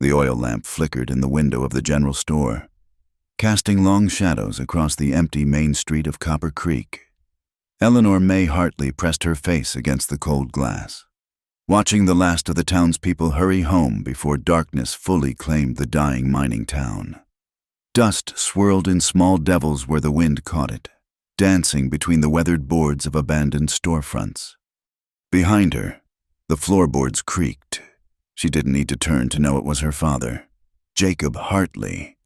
The oil lamp flickered in the window of the general store, casting long shadows across the empty main street of Copper Creek. Eleanor May Hartley pressed her face against the cold glass, watching the last of the townspeople hurry home before darkness fully claimed the dying mining town. Dust swirled in small devils where the wind caught it, dancing between the weathered boards of abandoned storefronts. Behind her, the floorboards creaked. She didn't need to turn to know it was her father, Jacob Hartley,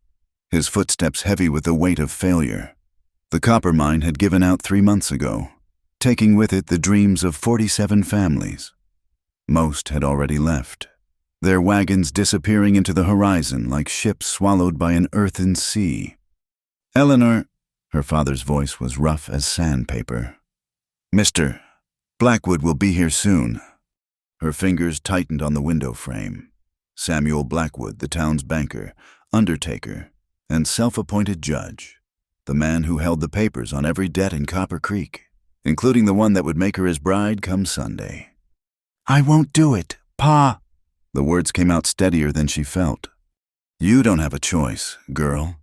his footsteps heavy with the weight of failure. The copper mine had given out 3 months ago, taking with it the dreams of 47 families. Most had already left, their wagons disappearing into the horizon like ships swallowed by an earthen sea. Eleanor, her father's voice was rough as sandpaper. "Mr. Blackwood will be here soon." Her fingers tightened on the window frame. Samuel Blackwood, the town's banker, undertaker, and self-appointed judge. The man who held the papers on every debt in Copper Creek, including the one that would make her his bride come Sunday. "I won't do it, Pa." The words came out steadier than she felt. "You don't have a choice, girl."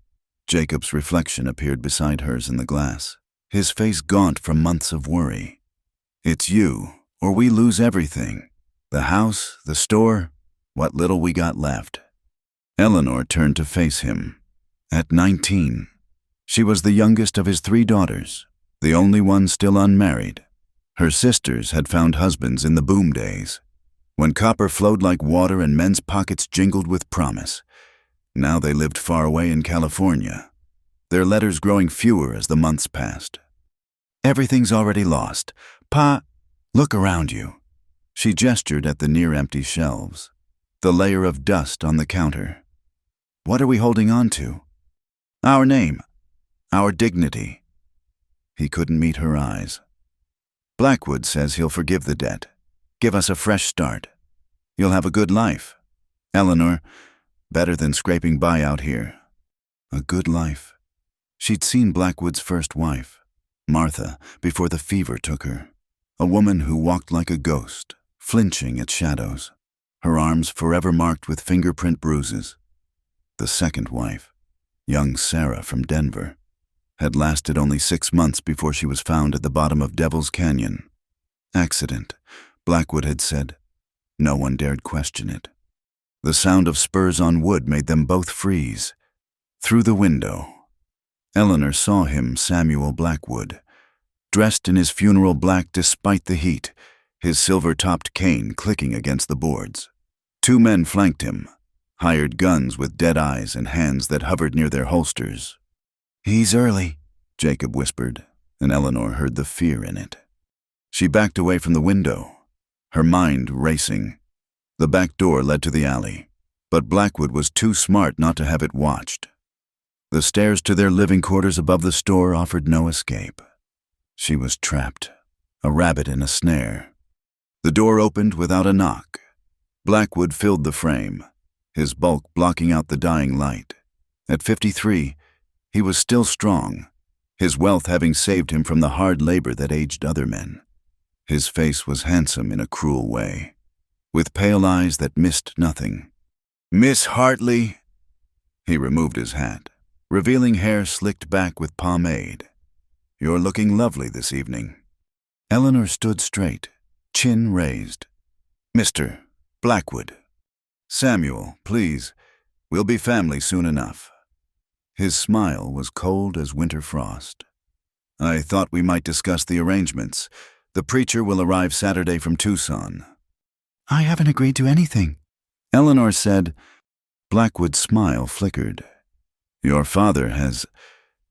Jacob's reflection appeared beside hers in the glass, his face gaunt from months of worry. "It's you, or we lose everything. The house, the store, what little we got left." Eleanor turned to face him. At 19, she was the youngest of his 3 daughters, the only one still unmarried. Her sisters had found husbands in the boom days, when copper flowed like water and men's pockets jingled with promise. Now they lived far away in California, their letters growing fewer as the months passed. "Everything's already lost. Pa, look around you." She gestured at the near-empty shelves, the layer of dust on the counter. "What are we holding on to?" "Our name, our dignity." He couldn't meet her eyes. "Blackwood says he'll forgive the debt, give us a fresh start. You'll have a good life, Eleanor, better than scraping by out here." A good life. She'd seen Blackwood's first wife, Martha, before the fever took her. A woman who walked like a ghost, flinching at shadows, her arms forever marked with fingerprint bruises. The second wife, young Sarah from Denver, had lasted only 6 months before she was found at the bottom of Devil's Canyon. Accident, Blackwood had said. No one dared question it. The sound of spurs on wood made them both freeze. Through the window, Eleanor saw him, Samuel Blackwood, dressed in his funeral black despite the heat, his silver-topped cane clicking against the boards. 2 men flanked him, hired guns with dead eyes and hands that hovered near their holsters. "He's early," Jacob whispered, and Eleanor heard the fear in it. She backed away from the window, her mind racing. The back door led to the alley, but Blackwood was too smart not to have it watched. The stairs to their living quarters above the store offered no escape. She was trapped, a rabbit in a snare. The door opened without a knock. Blackwood filled the frame, his bulk blocking out the dying light. At 53, he was still strong, his wealth having saved him from the hard labor that aged other men. His face was handsome in a cruel way, with pale eyes that missed nothing. "Miss Hartley." He removed his hat, revealing hair slicked back with pomade. "You're looking lovely this evening." Eleanor stood straight, chin raised. "Mr. Blackwood." "Samuel, please. We'll be family soon enough." His smile was cold as winter frost. "I thought we might discuss the arrangements. The preacher will arrive Saturday from Tucson." "I haven't agreed to anything," Eleanor said. Blackwood's smile flickered. "Your father has.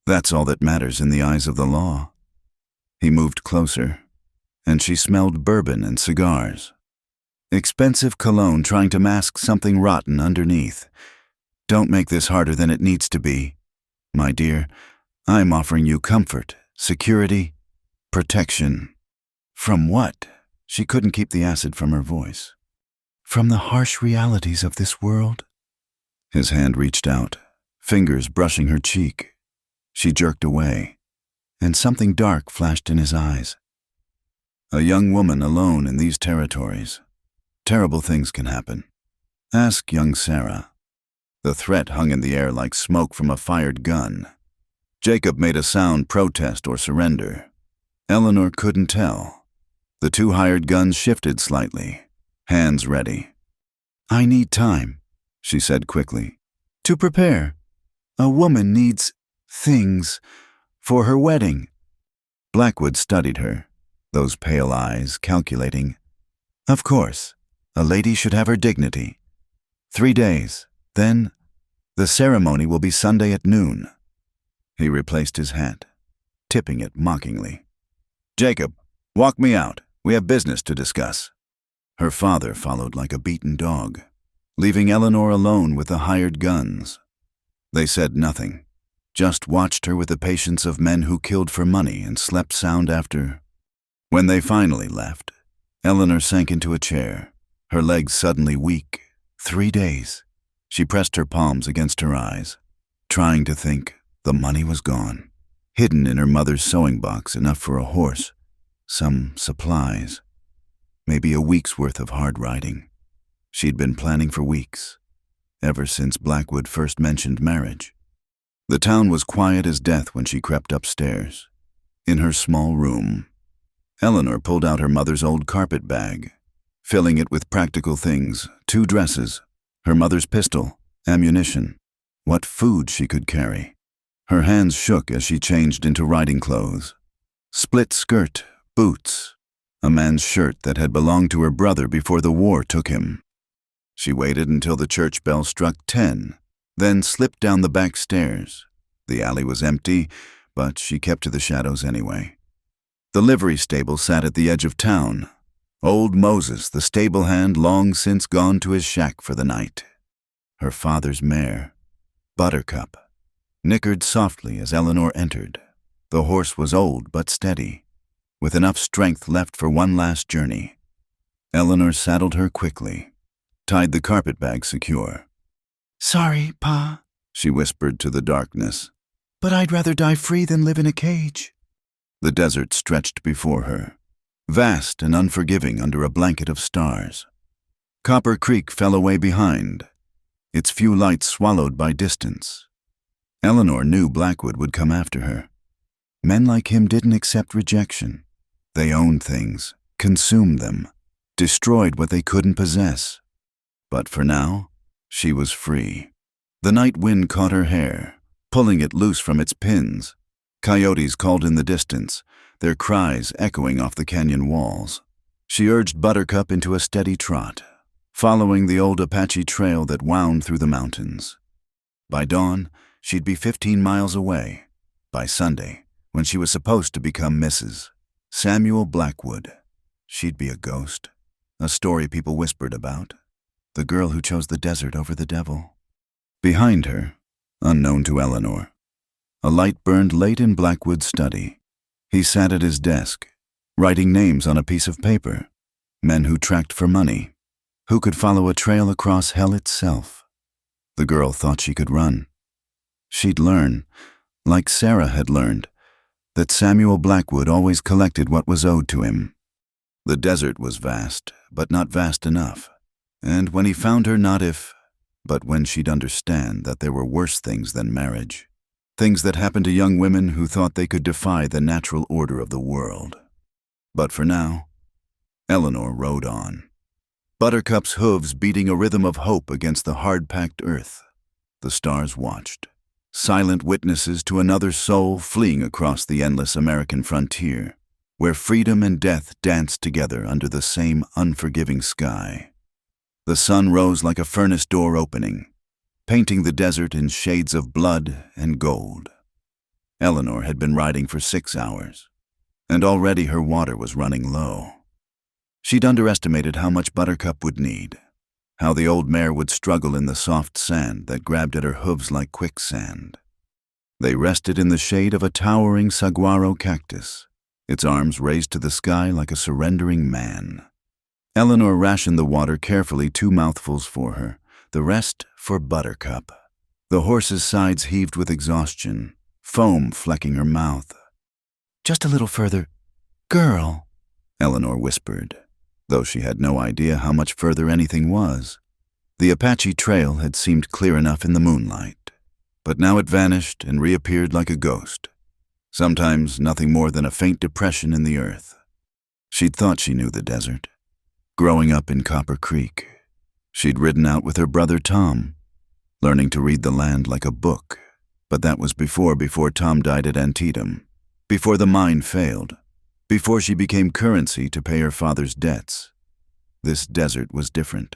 That's all that matters in the eyes of the law." He moved closer, and she smelled bourbon and cigars. Expensive cologne trying to mask something rotten underneath. "Don't make this harder than it needs to be. My dear, I'm offering you comfort, security, protection." "From what?" She couldn't keep the acid from her voice. "From the harsh realities of this world." His hand reached out, fingers brushing her cheek. She jerked away, and something dark flashed in his eyes. "A young woman alone in these territories. Terrible things can happen. Ask young Sarah." The threat hung in the air like smoke from a fired gun. Jacob made a sound protest or surrender. Eleanor couldn't tell. The two hired guns shifted slightly, hands ready. "I need time," she said quickly, "to prepare. A woman needs things for her wedding." Blackwood studied her, those pale eyes calculating. "Of course, a lady should have her dignity. 3 days, then the ceremony will be Sunday at noon." He replaced his hat, tipping it mockingly. "Jacob, walk me out. We have business to discuss." Her father followed like a beaten dog, leaving Eleanor alone with the hired guns. They said nothing, just watched her with the patience of men who killed for money and slept sound after. When they finally left, Eleanor sank into a chair, her legs suddenly weak. 3 days. She pressed her palms against her eyes, trying to think. The money was gone, hidden in her mother's sewing box, enough for a horse, some supplies, maybe a week's worth of hard riding. She'd been planning for weeks, ever since Blackwood first mentioned marriage. The town was quiet as death when she crept upstairs. In her small room, Eleanor pulled out her mother's old carpet bag, filling it with practical things: 2 dresses, her mother's pistol, ammunition, what food she could carry. Her hands shook as she changed into riding clothes. Split skirt, boots, a man's shirt that had belonged to her brother before the war took him. She waited until the church bell struck 10, then slipped down the back stairs. The alley was empty, but she kept to the shadows anyway. The livery stable sat at the edge of town. Old Moses, the stable hand, long since gone to his shack for the night. Her father's mare, Buttercup, nickered softly as Eleanor entered. The horse was old but steady, with enough strength left for one last journey. Eleanor saddled her quickly, tied the carpet bag secure. "Sorry, Pa," she whispered to the darkness, "but I'd rather die free than live in a cage." The desert stretched before her, vast and unforgiving under a blanket of stars. Copper Creek fell away behind, its few lights swallowed by distance. Eleanor knew Blackwood would come after her. Men like him didn't accept rejection. They owned things, consumed them, destroyed what they couldn't possess. But for now, she was free. The night wind caught her hair, pulling it loose from its pins. Coyotes called in the distance, their cries echoing off the canyon walls. She urged Buttercup into a steady trot, following the old Apache trail that wound through the mountains. By dawn, she'd be 15 miles away. By Sunday, when she was supposed to become Mrs. Samuel Blackwood, she'd be a ghost, a story people whispered about, the girl who chose the desert over the devil. Behind her, unknown to Eleanor, a light burned late in Blackwood's study. He sat at his desk, writing names on a piece of paper, men who tracked for money, who could follow a trail across hell itself. The girl thought she could run. She'd learn, like Sarah had learned, that Samuel Blackwood always collected what was owed to him. The desert was vast, but not vast enough. And when he found her, not if, but when she'd understand that there were worse things than marriage. Things that happened to young women who thought they could defy the natural order of the world. But for now, Eleanor rode on. Buttercup's hooves beating a rhythm of hope against the hard-packed earth. The stars watched, silent witnesses to another soul fleeing across the endless American frontier, where freedom and death danced together under the same unforgiving sky. The sun rose like a furnace door opening, painting the desert in shades of blood and gold. Eleanor had been riding for 6 hours, and already her water was running low. She'd underestimated how much Buttercup would need, how the old mare would struggle in the soft sand that grabbed at her hooves like quicksand. They rested in the shade of a towering saguaro cactus, its arms raised to the sky like a surrendering man. Eleanor rationed the water carefully, 2 mouthfuls for her, the rest for Buttercup. The horse's sides heaved with exhaustion, foam flecking her mouth. "Just a little further, girl," Eleanor whispered, though she had no idea how much further anything was. The Apache trail had seemed clear enough in the moonlight, but now it vanished and reappeared like a ghost, sometimes nothing more than a faint depression in the earth. She'd thought she knew the desert. Growing up in Copper Creek, she'd ridden out with her brother Tom, learning to read the land like a book. But that was before Tom died at Antietam, before the mine failed, before she became currency to pay her father's debts. This desert was different,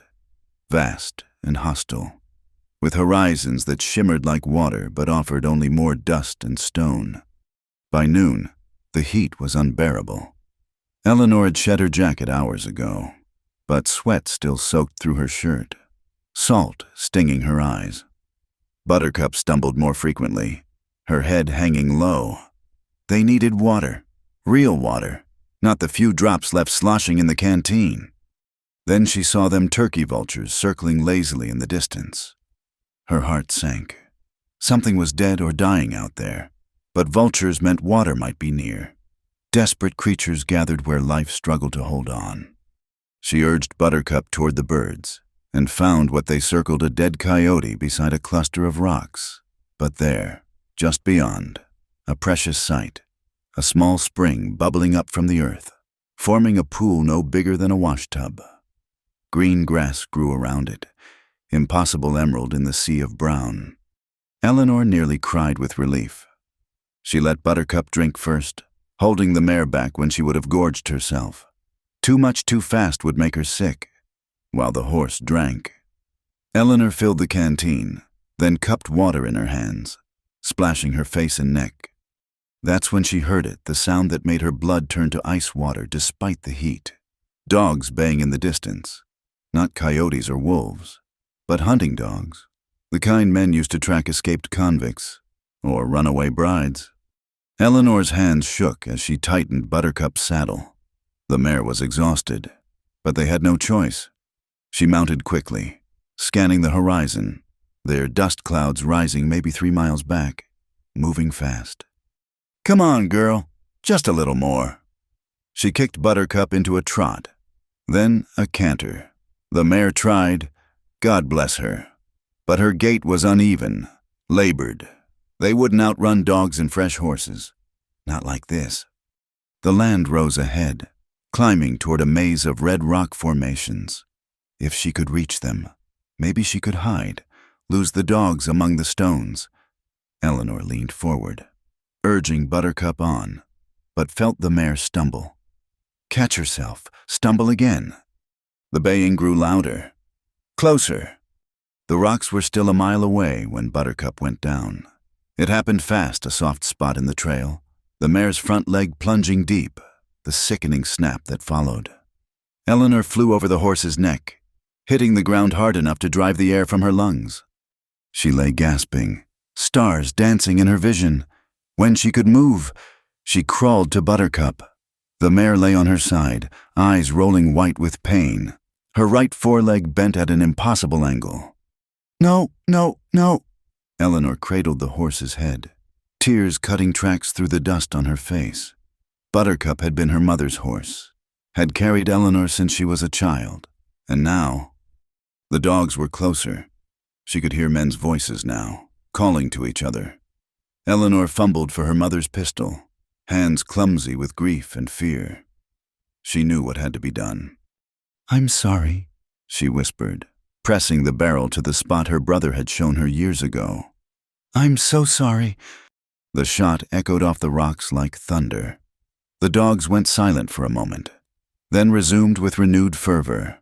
vast and hostile, with horizons that shimmered like water but offered only more dust and stone. By noon, the heat was unbearable. Eleanor had shed her jacket hours ago, but sweat still soaked through her shirt, salt stinging her eyes. Buttercup stumbled more frequently, her head hanging low. They needed water, real water, not the few drops left sloshing in the canteen. Then she saw them turkey vultures circling lazily in the distance. Her heart sank. Something was dead or dying out there, but vultures meant water might be near. Desperate creatures gathered where life struggled to hold on. She urged Buttercup toward the birds, and found what they circled a dead coyote beside a cluster of rocks. But there, just beyond, a precious sight, a small spring bubbling up from the earth, forming a pool no bigger than a washtub. Green grass grew around it, impossible emerald in the sea of brown. Eleanor nearly cried with relief. She let Buttercup drink first, holding the mare back when she would have gorged herself. Too much too fast would make her sick, while the horse drank. Eleanor filled the canteen, then cupped water in her hands, splashing her face and neck. That's when she heard it, the sound that made her blood turn to ice water despite the heat. Dogs baying in the distance. Not coyotes or wolves, but hunting dogs, the kind men used to track escaped convicts or runaway brides. Eleanor's hands shook as she tightened Buttercup's saddle. The mare was exhausted, but they had no choice. She mounted quickly, scanning the horizon, their dust clouds rising maybe 3 miles back, moving fast. "Come on, girl, just a little more." She kicked Buttercup into a trot, then a canter. The mare tried, God bless her, but her gait was uneven, labored. They wouldn't outrun dogs and fresh horses. Not like this. The land rose ahead, climbing toward a maze of red rock formations. If she could reach them, maybe she could hide, lose the dogs among the stones. Eleanor leaned forward, urging Buttercup on, but felt the mare stumble. Catch herself, stumble again. The baying grew louder, closer. The rocks were still a mile away when Buttercup went down. It happened fast, a soft spot in the trail, the mare's front leg plunging deep, the sickening snap that followed. Eleanor flew over the horse's neck, hitting the ground hard enough to drive the air from her lungs. She lay gasping, stars dancing in her vision. When she could move, she crawled to Buttercup. The mare lay on her side, eyes rolling white with pain, her right foreleg bent at an impossible angle. "No, no, no." Eleanor cradled the horse's head, tears cutting tracks through the dust on her face. Buttercup had been her mother's horse, had carried Eleanor since she was a child, and now the dogs were closer. She could hear men's voices now, calling to each other. Eleanor fumbled for her mother's pistol, hands clumsy with grief and fear. She knew what had to be done. "I'm sorry," she whispered, pressing the barrel to the spot her brother had shown her years ago. "I'm so sorry." The shot echoed off the rocks like thunder. The dogs went silent for a moment, then resumed with renewed fervor.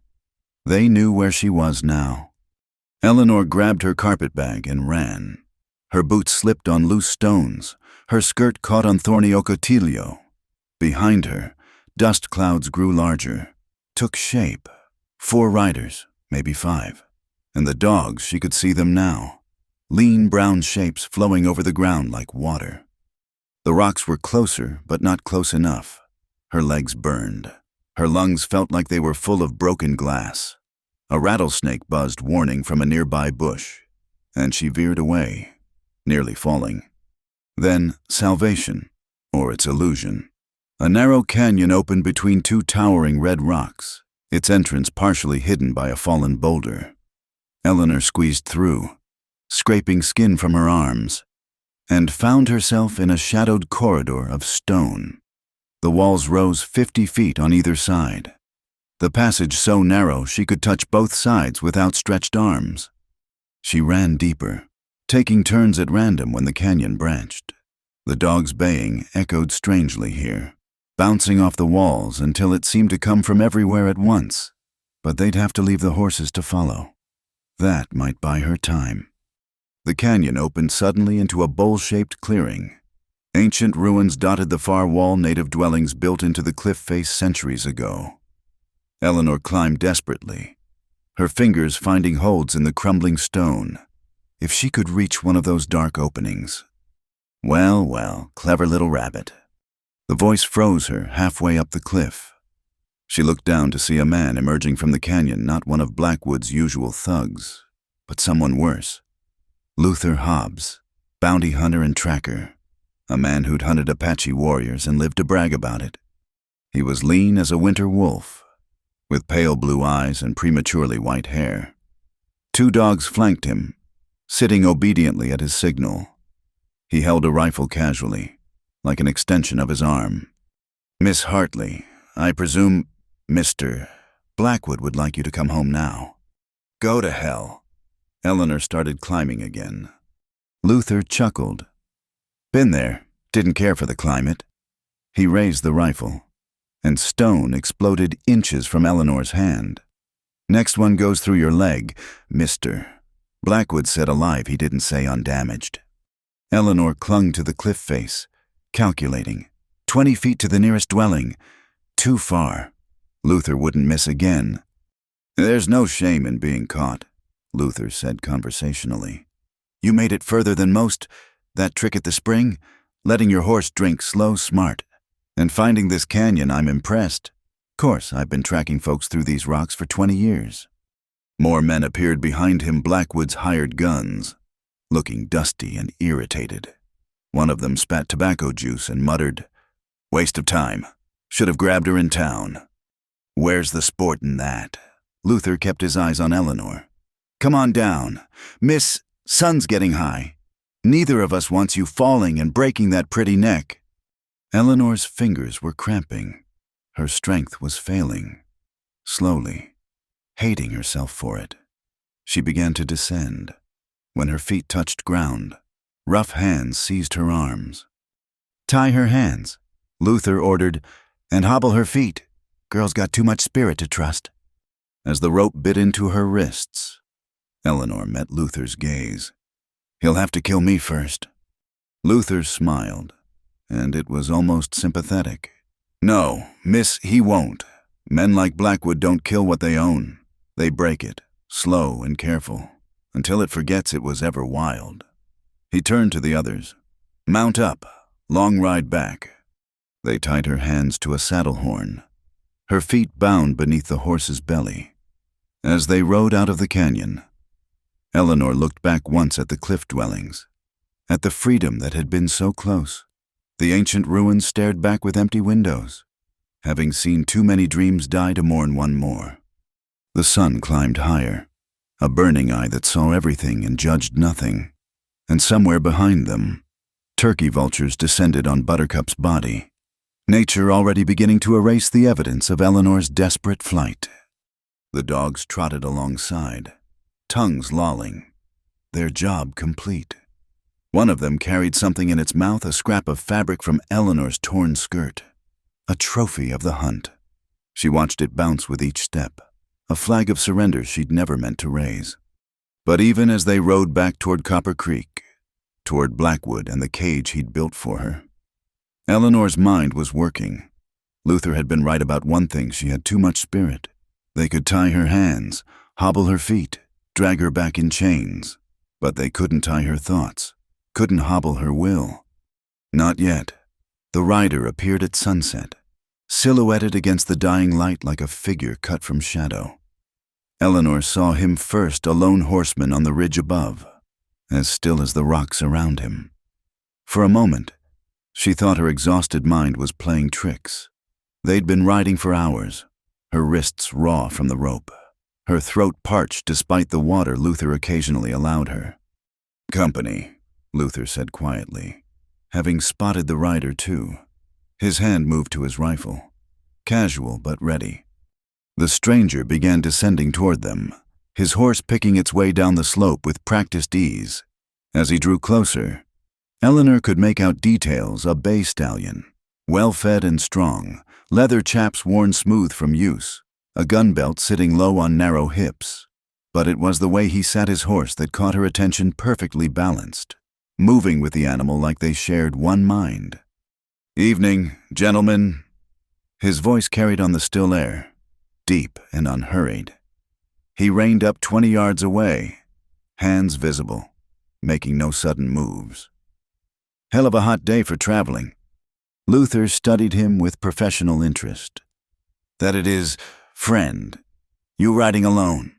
They knew where she was now. Eleanor grabbed her carpetbag and ran. Her boots slipped on loose stones. Her skirt caught on thorny ocotillo. Behind her, dust clouds grew larger, took shape. 4 riders, maybe 5. And the dogs, she could see them now. Lean brown shapes flowing over the ground like water. The rocks were closer, but not close enough. Her legs burned. Her lungs felt like they were full of broken glass. A rattlesnake buzzed warning from a nearby bush, and she veered away, nearly falling. Then salvation, or its illusion. A narrow canyon opened between 2 towering red rocks, its entrance partially hidden by a fallen boulder. Eleanor squeezed through, scraping skin from her arms, and found herself in a shadowed corridor of stone. The walls rose 50 feet on either side, the passage so narrow she could touch both sides with outstretched arms. She ran deeper, taking turns at random when the canyon branched. The dogs' baying echoed strangely here, bouncing off the walls until it seemed to come from everywhere at once, but they'd have to leave the horses to follow. That might buy her time. The canyon opened suddenly into a bowl-shaped clearing. Ancient ruins dotted the far wall, native dwellings built into the cliff face centuries ago. Eleanor climbed desperately, her fingers finding holds in the crumbling stone. If she could reach one of those dark openings. Well, well, clever little rabbit. The voice froze her halfway up the cliff. She looked down to see a man emerging from the canyon, not one of Blackwood's usual thugs, but someone worse. Luther Hobbs, bounty hunter and tracker, a man who'd hunted Apache warriors and lived to brag about it. He was lean as a winter wolf, with pale blue eyes and prematurely white hair. 2 dogs flanked him, sitting obediently at his signal. He held a rifle casually, like an extension of his arm. "Miss Hartley, I presume Mr. Blackwood would like you to come home now." "Go to hell." Eleanor started climbing again. Luther chuckled. "Been there, didn't care for the climate." He raised the rifle, and stone exploded inches from Eleanor's hand. "Next one goes through your leg, Mr. Blackwood said alive, he didn't say undamaged." Eleanor clung to the cliff face, calculating. 20 feet to the nearest dwelling. Too far. Luther wouldn't miss again. "There's no shame in being caught," Luther said conversationally. "You made it further than most. That trick at the spring, letting your horse drink slow smart. And finding this canyon, I'm impressed. Course, I've been tracking folks through these rocks for 20 years. More men appeared behind him, Blackwood's hired guns, looking dusty and irritated. One of them spat tobacco juice and muttered, "Waste of time. Should have grabbed her in town." "Where's the sport in that?" Luther kept his eyes on Eleanor. "Come on down. Miss, sun's getting high. Neither of us wants you falling and breaking that pretty neck." Eleanor's fingers were cramping. Her strength was failing. Slowly, hating herself for it, she began to descend. When her feet touched ground, rough hands seized her arms. "Tie her hands," Luther ordered, "and hobble her feet. Girl's got too much spirit to trust." As the rope bit into her wrists, Eleanor met Luther's gaze. "He'll have to kill me first." Luther smiled, and it was almost sympathetic. "No, miss, he won't. Men like Blackwood don't kill what they own. They break it, slow and careful, until it forgets it was ever wild." He turned to the others. "Mount up, long ride back." They tied her hands to a saddle horn, her feet bound beneath the horse's belly. As they rode out of the canyon, Eleanor looked back once at the cliff dwellings, at the freedom that had been so close. The ancient ruins stared back with empty windows, having seen too many dreams die to mourn one more. The sun climbed higher, a burning eye that saw everything and judged nothing. And somewhere behind them, turkey vultures descended on Buttercup's body, nature already beginning to erase the evidence of Eleanor's desperate flight. The dogs trotted alongside, tongues lolling, their job complete. One of them carried something in its mouth, a scrap of fabric from Eleanor's torn skirt, a trophy of the hunt. She watched it bounce with each step, a flag of surrender she'd never meant to raise. But even as they rode back toward Copper Creek, toward Blackwood and the cage he'd built for her, Eleanor's mind was working. Luther had been right about one thing: she had too much spirit. They could tie her hands, hobble her feet, drag her back in chains, but they couldn't tie her thoughts, couldn't hobble her will. Not yet. The rider appeared at sunset, silhouetted against the dying light like a figure cut from shadow. Eleanor saw him first, a lone horseman on the ridge above, as still as the rocks around him. For a moment, she thought her exhausted mind was playing tricks. They'd been riding for hours, her wrists raw from the rope, her throat parched despite the water Luther occasionally allowed her. "Company," Luther said quietly, having spotted the rider too. His hand moved to his rifle, casual but ready. The stranger began descending toward them, his horse picking its way down the slope with practiced ease. As he drew closer, Eleanor could make out details: a bay stallion, well-fed and strong, leather chaps worn smooth from use, a gun belt sitting low on narrow hips. But it was the way he sat his horse that caught her attention, perfectly balanced, moving with the animal like they shared one mind. "Evening, gentlemen." His voice carried on the still air, deep and unhurried. He reined up 20 yards away, hands visible, making no sudden moves. "Hell of a hot day for traveling." Luther studied him with professional interest. "That it is, friend. You riding alone?"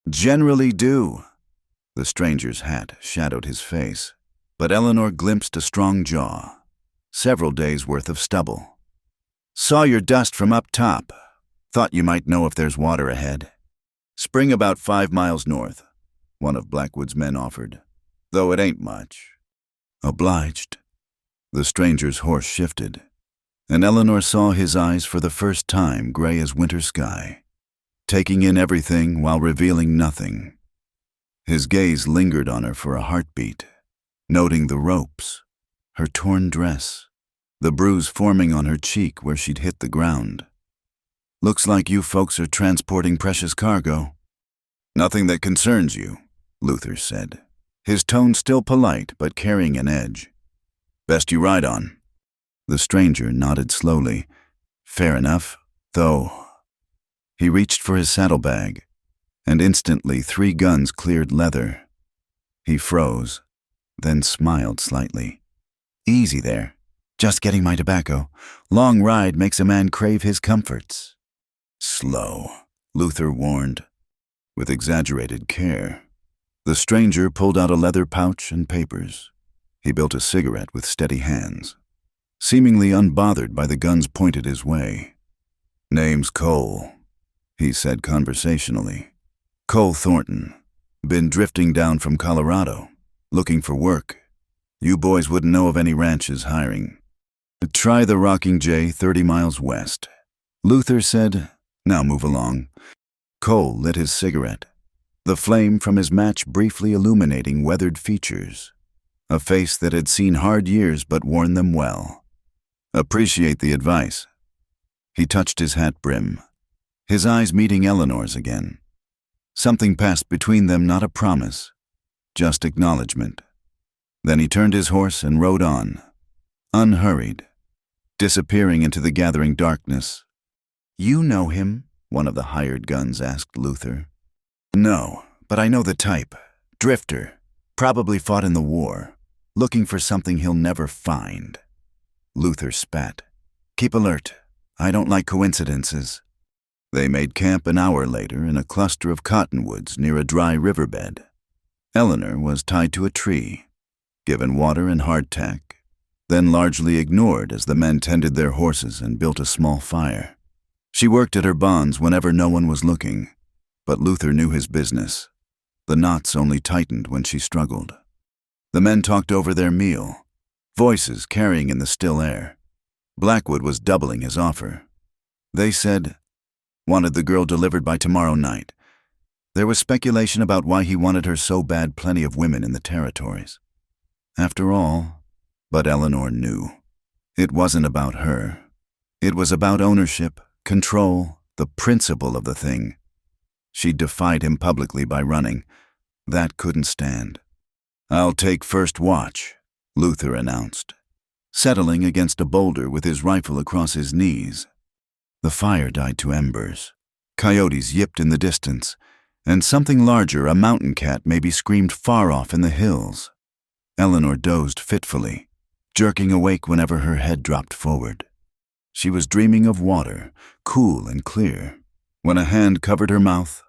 "Generally do." The stranger's hat shadowed his face, but Eleanor glimpsed a strong jaw, several days' worth of stubble. "Saw your dust from up top. Thought you might know if there's water ahead." "Spring about 5 miles north," one of Blackwood's men offered, "though it ain't much." "Obliged." The stranger's horse shifted, and Eleanor saw his eyes for the first time gray as winter sky, taking in everything while revealing nothing. His gaze lingered on her for a heartbeat, noting the ropes, her torn dress, the bruise forming on her cheek where she'd hit the ground. "Looks like you folks are transporting precious cargo." "Nothing that concerns you," Luther said, his tone still polite but carrying an edge. "Best you ride on." The stranger nodded slowly. "Fair enough, though." He reached for his saddlebag, and instantly 3 guns cleared leather. He froze, then smiled slightly. "Easy there. Just getting my tobacco. Long ride makes a man crave his comforts." "Slow," Luther warned, with exaggerated care. The stranger pulled out a leather pouch and papers. He built a cigarette with steady hands, seemingly unbothered by the guns pointed his way. "Name's Cole," he said conversationally. "Cole Thornton. Been drifting down from Colorado, looking for work. You boys wouldn't know of any ranches hiring. Try the Rocking J 30 miles west." Luther said, "Now move along." Cole lit his cigarette, the flame from his match briefly illuminating weathered features, a face that had seen hard years but worn them well. "Appreciate the advice." He touched his hat brim, his eyes meeting Eleanor's again. Something passed between them, not a promise, just acknowledgement. Then he turned his horse and rode on, unhurried, disappearing into the gathering darkness. "You know him?" one of the hired guns asked Luther. "No, but I know the type. Drifter, probably fought in the war, looking for something he'll never find." Luther spat. "Keep alert. I don't like coincidences." They made camp an hour later in a cluster of cottonwoods near a dry riverbed. Eleanor was tied to a tree, given water and hardtack, then largely ignored as the men tended their horses and built a small fire. She worked at her bonds whenever no one was looking, but Luther knew his business. The knots only tightened when she struggled. The men talked over their meal, voices carrying in the still air. Blackwood was doubling his offer. They said, wanted the girl delivered by tomorrow night. There was speculation about why he wanted her so bad, plenty of women in the territories. After all, but Eleanor knew. It wasn't about her. It was about ownership, control, the principle of the thing. She defied him publicly by running. That couldn't stand. "I'll take first watch," Luther announced, settling against a boulder with his rifle across his knees. The fire died to embers. Coyotes yipped in the distance, and something larger, a mountain cat, maybe screamed far off in the hills. Eleanor dozed fitfully, jerking awake whenever her head dropped forward. She was dreaming of water, cool and clear, when a hand covered her mouth.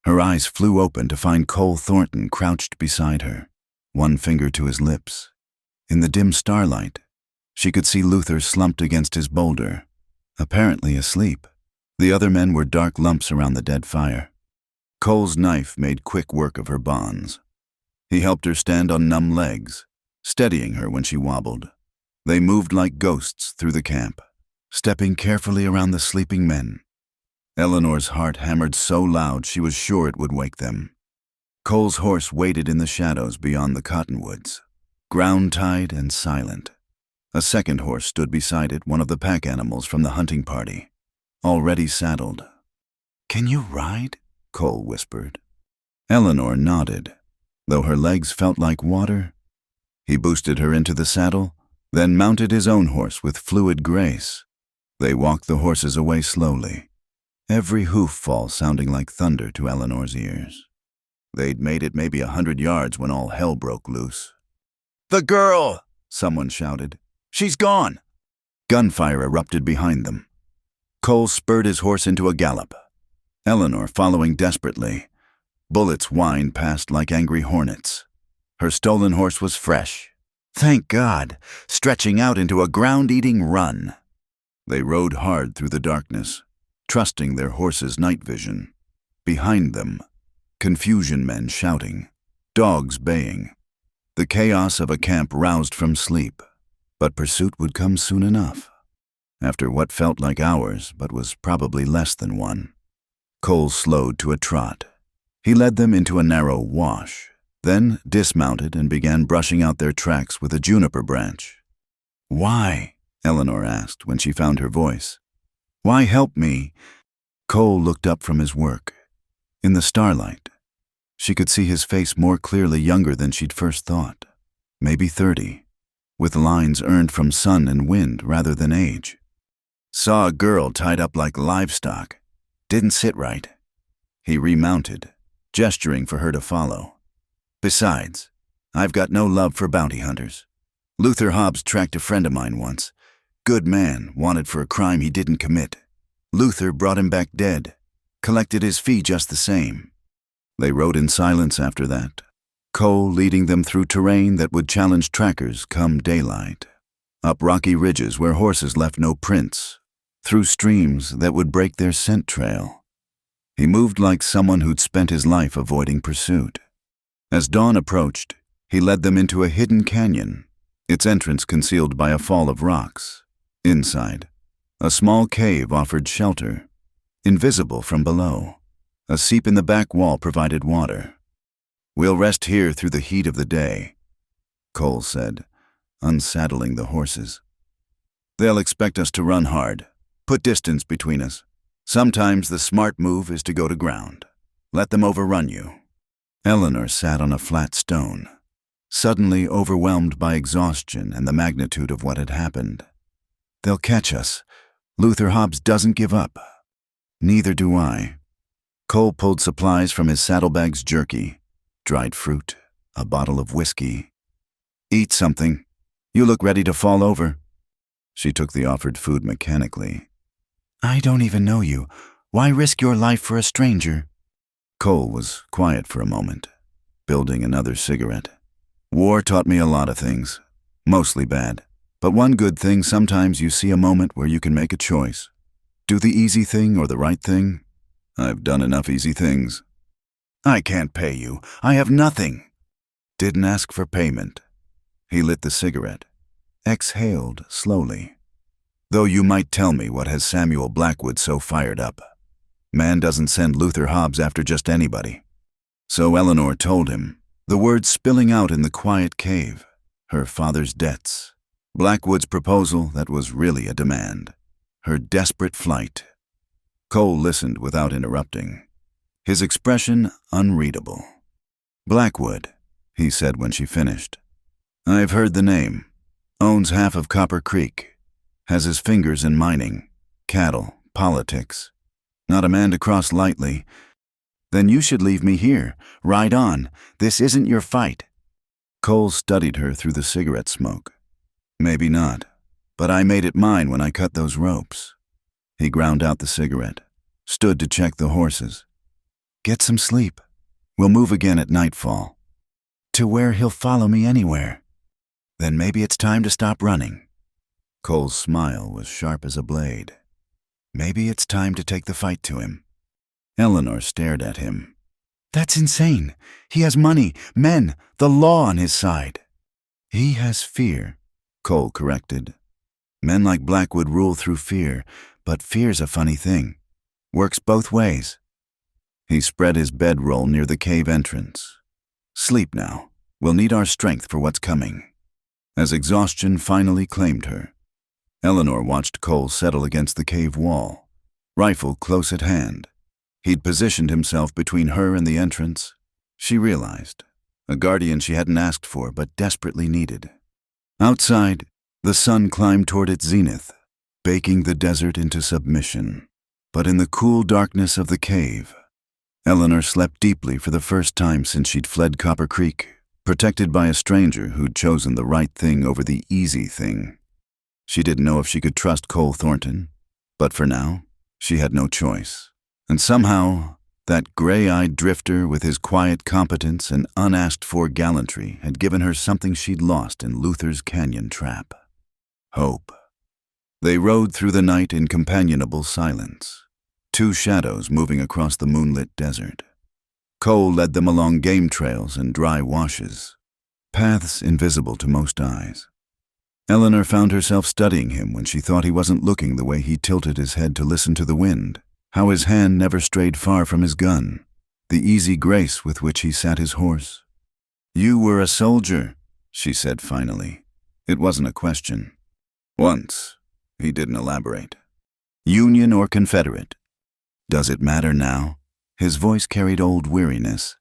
Her eyes flew open to find Cole Thornton crouched beside her, one finger to his lips. In the dim starlight, she could see Luther slumped against his boulder, apparently asleep. The other men were dark lumps around the dead fire. Cole's knife made quick work of her bonds. He helped her stand on numb legs, steadying her when she wobbled. They moved like ghosts through the camp, stepping carefully around the sleeping men. Eleanor's heart hammered so loud she was sure it would wake them. Cole's horse waited in the shadows beyond the cottonwoods, ground-tied and silent. A second horse stood beside it, one of the pack animals from the hunting party, already saddled. "Can you ride?" Cole whispered. Eleanor nodded, though her legs felt like water. He boosted her into the saddle, then mounted his own horse with fluid grace. They walked the horses away slowly, every hoof fall sounding like thunder to Eleanor's ears. They'd made it maybe 100 yards when all hell broke loose. "The girl!" someone shouted. "She's gone!" Gunfire erupted behind them. Cole spurred his horse into a gallop, Eleanor following desperately. Bullets whined past like angry hornets. Her stolen horse was fresh, thank God, stretching out into a ground-eating run. They rode hard through the darkness, trusting their horses' night vision. Behind them, confusion men shouting, dogs baying. The chaos of a camp roused from sleep, but pursuit would come soon enough. After what felt like hours, but was probably less than one, Cole slowed to a trot. He led them into a narrow wash, then dismounted and began brushing out their tracks with a juniper branch. "Why?" Eleanor asked when she found her voice. "Why help me?" Cole looked up from his work. In the starlight, she could see his face more clearly, younger than she'd first thought. Maybe 30, with lines earned from sun and wind rather than age. "Saw a girl tied up like livestock. Didn't sit right." He remounted, gesturing for her to follow. "Besides, I've got no love for bounty hunters. Luther Hobbs tracked a friend of mine once. Good man, wanted for a crime he didn't commit. Luther brought him back dead, collected his fee just the same." They rode in silence after that, Cole leading them through terrain that would challenge trackers come daylight, up rocky ridges where horses left no prints, through streams that would break their scent trail. He moved like someone who'd spent his life avoiding pursuit. As dawn approached, he led them into a hidden canyon, its entrance concealed by a fall of rocks. Inside, a small cave offered shelter, invisible from below. A seep in the back wall provided water. "We'll rest here through the heat of the day," Cole said, unsaddling the horses. "They'll expect us to run hard, put distance between us. Sometimes the smart move is to go to ground. Let them overrun you." Eleanor sat on a flat stone, suddenly overwhelmed by exhaustion and the magnitude of what had happened. "They'll catch us. Luther Hobbs doesn't give up." "Neither do I." Cole pulled supplies from his saddlebag's jerky, dried fruit, a bottle of whiskey. "Eat something. You look ready to fall over." She took the offered food mechanically. "I don't even know you. Why risk your life for a stranger?" Cole was quiet for a moment, building another cigarette. "War taught me a lot of things, mostly bad. But one good thing, sometimes you see a moment where you can make a choice. Do the easy thing or the right thing. I've done enough easy things." "I can't pay you. I have nothing." "Didn't ask for payment." He lit the cigarette, exhaled slowly. "Though you might tell me what has Samuel Blackwood so fired up. Man doesn't send Luther Hobbs after just anybody." So Eleanor told him, the words spilling out in the quiet cave, her father's debts, Blackwood's proposal that was really a demand, her desperate flight. Cole listened without interrupting, his expression unreadable. "Blackwood," he said when she finished. "I've heard the name. Owns half of Copper Creek. Has his fingers in mining, cattle, politics. Not a man to cross lightly. Then you should leave me here. Ride on. This isn't your fight." Cole studied her through the cigarette smoke. "Maybe not, but I made it mine when I cut those ropes." He ground out the cigarette, stood to check the horses. "Get some sleep. We'll move again at nightfall." "To where he'll follow me anywhere." "Then maybe it's time to stop running." Cole's smile was sharp as a blade. "Maybe it's time to take the fight to him." Eleanor stared at him, That's insane. He has money, men, the law on his side. He has fear, Cole corrected. Men like Blackwood rule through fear, but fear's a funny thing. Works both ways. He spread his bedroll near the cave entrance. Sleep now. We'll need our strength for what's coming. As exhaustion finally claimed her, Eleanor watched Cole settle against the cave wall, rifle close at hand. He'd positioned himself between her and the entrance. She realized, a guardian she hadn't asked for but desperately needed. Outside, the sun climbed toward its zenith, baking the desert into submission. But in the cool darkness of the cave, Eleanor slept deeply for the first time since she'd fled Copper Creek, protected by a stranger who'd chosen the right thing over the easy thing. She didn't know if she could trust Cole Thornton, but for now, she had no choice. And somehow, that gray-eyed drifter with his quiet competence and unasked-for gallantry had given her something she'd lost in Luther's Canyon trap: hope. They rode through the night in companionable silence, two shadows moving across the moonlit desert. Cole led them along game trails and dry washes, paths invisible to most eyes. Eleanor found herself studying him when she thought he wasn't looking the way he tilted his head to listen to the wind, how his hand never strayed far from his gun, the easy grace with which he sat his horse. "You were a soldier," she said finally. It wasn't a question. "Once," he didn't elaborate. "Union or Confederate? Does it matter now?" His voice carried old weariness.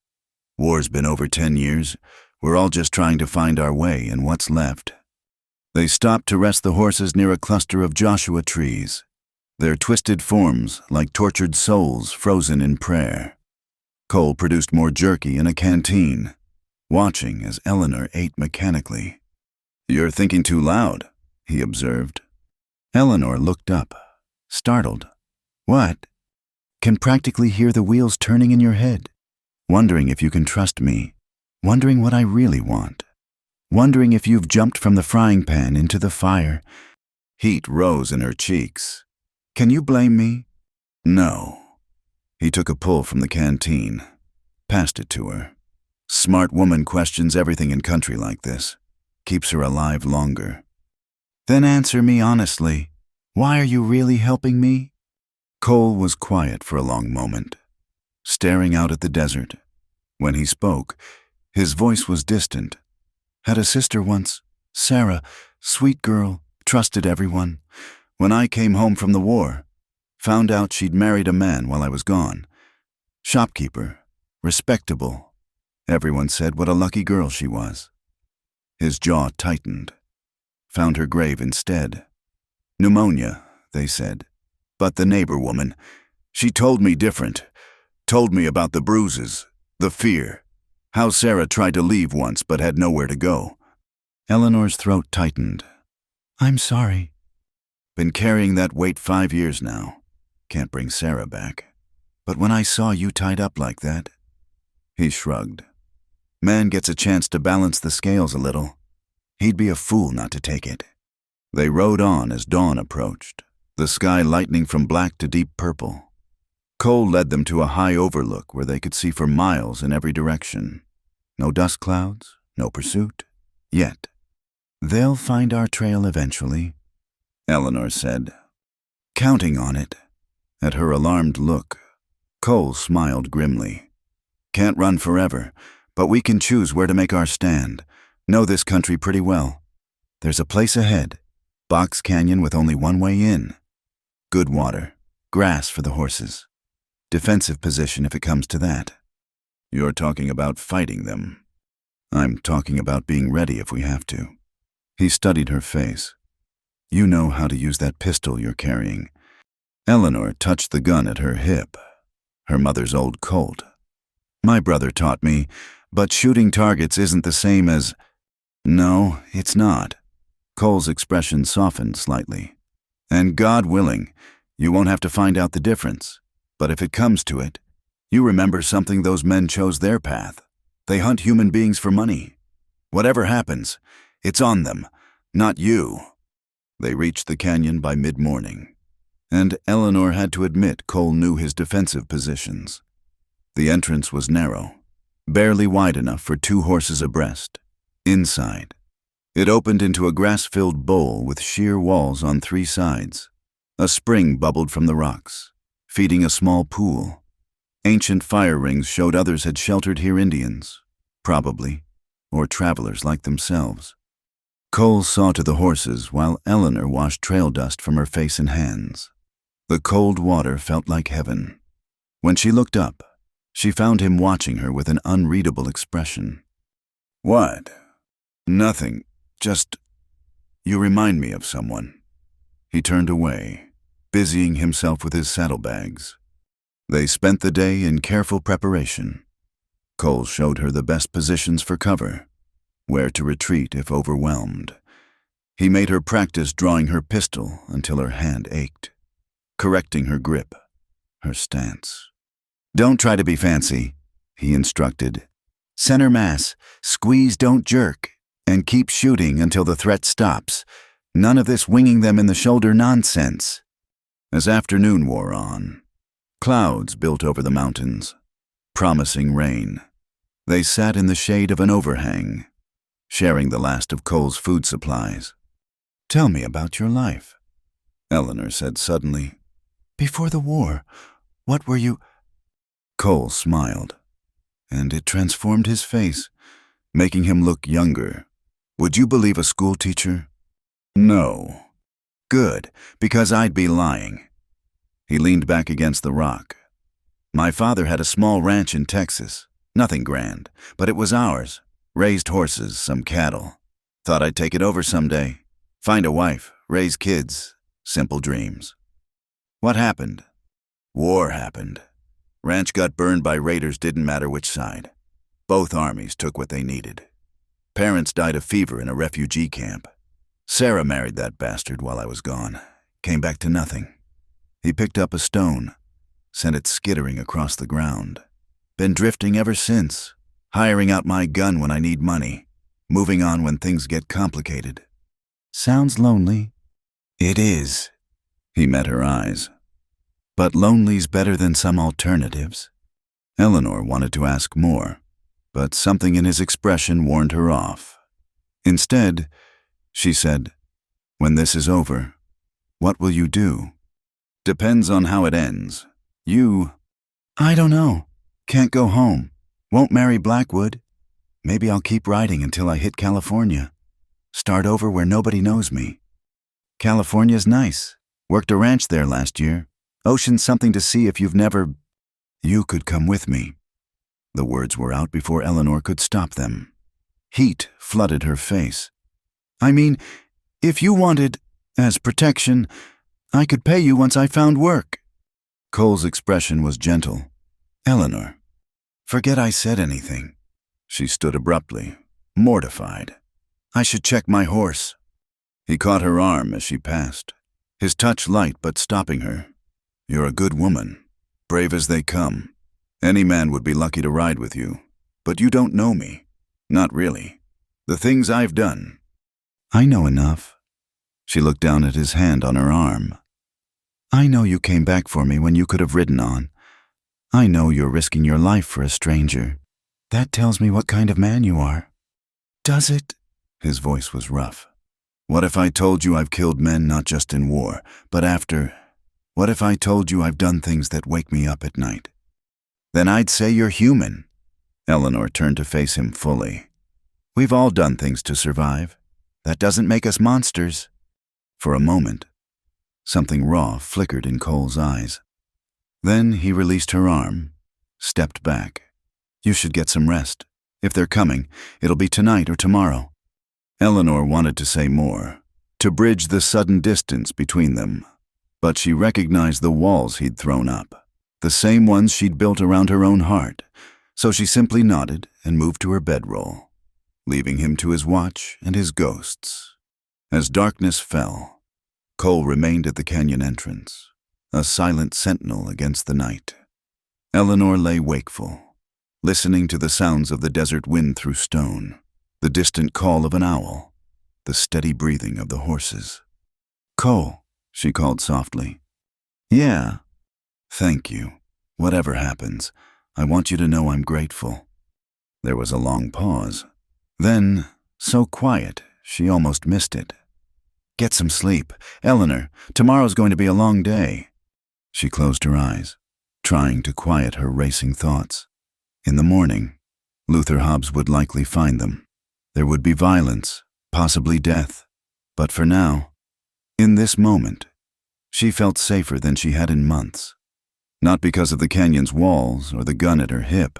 "War's been over 10 years. We're all just trying to find our way and what's left." They stopped to rest the horses near a cluster of Joshua trees, their twisted forms like tortured souls frozen in prayer. Cole produced more jerky in a canteen, watching as Eleanor ate mechanically. "You're thinking too loud," he observed. Eleanor looked up, startled. "What?" "Can practically hear the wheels turning in your head. Wondering if you can trust me. Wondering what I really want. Wondering if you've jumped from the frying pan into the fire." Heat rose in her cheeks. "Can you blame me?" "No." He took a pull from the canteen, passed it to her. "Smart woman questions everything in country like this. Keeps her alive longer." "Then answer me honestly. Why are you really helping me?" Cole was quiet for a long moment, staring out at the desert. When he spoke, his voice was distant. "Had a sister once, Sarah, sweet girl, trusted everyone. When I came home from the war, found out she'd married a man while I was gone. Shopkeeper, respectable. Everyone said what a lucky girl she was." His jaw tightened. "Found her grave instead. Pneumonia, they said. But the neighbor woman, she told me different. Told me about the bruises, the fear. How Sarah tried to leave once but had nowhere to go." Eleanor's throat tightened. "I'm sorry." "Been carrying that weight 5 years now. Can't bring Sarah back. But when I saw you tied up like that..." He shrugged. "Man gets a chance to balance the scales a little. He'd be a fool not to take it." They rode on as dawn approached, the sky lightening from black to deep purple. Cole led them to a high overlook where they could see for miles in every direction. No dust clouds, no pursuit, yet. "They'll find our trail eventually," Eleanor said. "Counting on it." At her alarmed look, Cole smiled grimly. "Can't run forever, but we can choose where to make our stand. Know this country pretty well. There's a place ahead, Box Canyon with only one way in. Good water, grass for the horses. Defensive position if it comes to that." "You're talking about fighting them." "I'm talking about being ready if we have to." He studied her face. "You know how to use that pistol you're carrying." Eleanor touched the gun at her hip, her mother's old Colt. "My brother taught me, but shooting targets isn't the same as..." "No, it's not." Cole's expression softened slightly. "And God willing, you won't have to find out the difference. But if it comes to it, you remember something those men chose their path. They hunt human beings for money. Whatever happens, it's on them, not you." They reached the canyon by mid-morning, and Eleanor had to admit Cole knew his defensive positions. The entrance was narrow, barely wide enough for 2 horses abreast. Inside, it opened into a grass-filled bowl with sheer walls on 3 sides. A spring bubbled from the rocks, feeding a small pool. Ancient fire rings showed others had sheltered here Indians, probably, or travelers like themselves. Cole saw to the horses while Eleanor washed trail dust from her face and hands. The cold water felt like heaven. When she looked up, she found him watching her with an unreadable expression. "What?" "Nothing. Just, you remind me of someone." He turned away, busying himself with his saddlebags. They spent the day in careful preparation. Cole showed her the best positions for cover, where to retreat if overwhelmed. He made her practice drawing her pistol until her hand ached, correcting her grip, her stance. "Don't try to be fancy," he instructed. "Center mass, squeeze, don't jerk, and keep shooting until the threat stops. None of this winging them in the shoulder nonsense." As afternoon wore on, clouds built over the mountains, promising rain. They sat in the shade of an overhang, sharing the last of Cole's food supplies. "Tell me about your life," Eleanor said suddenly. "Before the war, what were you—" Cole smiled, and it transformed his face, making him look younger. "Would you believe a schoolteacher?" "No." "Good, because I'd be lying." He leaned back against the rock. "My father had a small ranch in Texas. Nothing grand, but it was ours. Raised horses, some cattle. Thought I'd take it over someday. Find a wife, raise kids. Simple dreams. What happened? War happened. Ranch got burned by raiders, didn't matter which side. Both armies took what they needed. Parents died of fever in a refugee camp. Sarah married that bastard while I was gone. Came back to nothing." He picked up a stone, sent it skittering across the ground. "Been drifting ever since, hiring out my gun when I need money, moving on when things get complicated." "Sounds lonely." "It is." He met her eyes. "But lonely's better than some alternatives." Eleanor wanted to ask more, but something in his expression warned her off. Instead, she said, "When this is over, what will you do?" "Depends on how it ends. You—" "I don't know. Can't go home. Won't marry Blackwood. Maybe I'll keep riding until I hit California. Start over where nobody knows me. California's nice. Worked a ranch there last year. Ocean's something to see if you've never—" "You could come with me." The words were out before Eleanor could stop them. Heat flooded her face. "I mean, if you wanted, as protection, I could pay you once I found work." Cole's expression was gentle. "Eleanor, forget I said anything." She stood abruptly, mortified. "I should check my horse." He caught her arm as she passed, his touch light but stopping her. "You're a good woman, brave as they come. Any man would be lucky to ride with you, but you don't know me. Not really. The things I've done." "I know enough." She looked down at his hand on her arm. "I know you came back for me when you could have ridden on. I know you're risking your life for a stranger. That tells me what kind of man you are." "Does it?" His voice was rough. "What if I told you I've killed men not just in war, but after? What if I told you I've done things that wake me up at night?" "Then I'd say you're human." Eleanor turned to face him fully. "We've all done things to survive. That doesn't make us monsters." For a moment, something raw flickered in Cole's eyes. Then he released her arm, stepped back. "You should get some rest. If they're coming, it'll be tonight or tomorrow." Eleanor wanted to say more, to bridge the sudden distance between them, but she recognized the walls he'd thrown up, the same ones she'd built around her own heart, so she simply nodded and moved to her bedroll, leaving him to his watch and his ghosts. As darkness fell, Cole remained at the canyon entrance, a silent sentinel against the night. Eleanor lay wakeful, listening to the sounds of the desert wind through stone, the distant call of an owl, the steady breathing of the horses. "Cole," she called softly. "Yeah." "Thank you. Whatever happens, I want you to know I'm grateful." There was a long pause. Then, so quiet, she almost missed it. "Get some sleep. Eleanor, tomorrow's going to be a long day." She closed her eyes, trying to quiet her racing thoughts. In the morning, Luther Hobbs would likely find them. There would be violence, possibly death. But for now, in this moment, she felt safer than she had in months. Not because of the canyon's walls or the gun at her hip,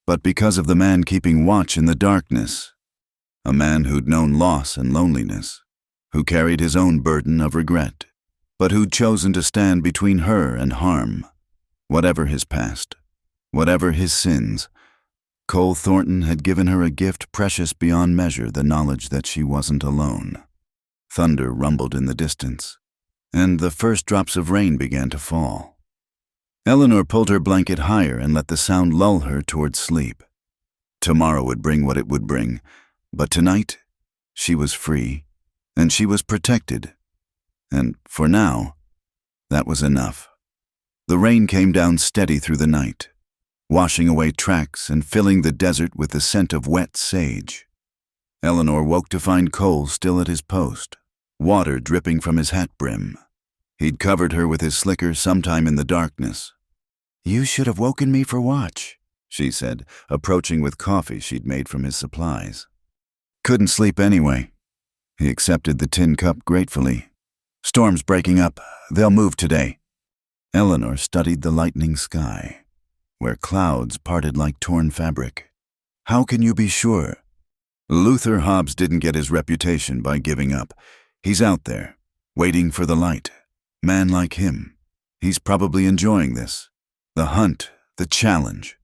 but because of the man keeping watch in the darkness. A man who'd known loss and loneliness, who carried his own burden of regret, but who'd chosen to stand between her and harm. Whatever his past, whatever his sins, Cole Thornton had given her a gift precious beyond measure, the knowledge that she wasn't alone. Thunder rumbled in the distance, and the first drops of rain began to fall. Eleanor pulled her blanket higher and let the sound lull her toward sleep. Tomorrow would bring what it would bring, but tonight, she was free, and she was protected. And for now, that was enough. The rain came down steady through the night, washing away tracks and filling the desert with the scent of wet sage. Eleanor woke to find Cole still at his post, water dripping from his hat brim. He'd covered her with his slicker sometime in the darkness. "You should have woken me for watch," she said, approaching with coffee she'd made from his supplies. "Couldn't sleep anyway." He accepted the tin cup gratefully. "Storm's breaking up. They'll move today." Eleanor studied the lightening sky, where clouds parted like torn fabric. How can you be sure? Luther Hobbs didn't get his reputation by giving up. He's out there, waiting for the light. Man like him. He's probably enjoying this. The hunt, the challenge.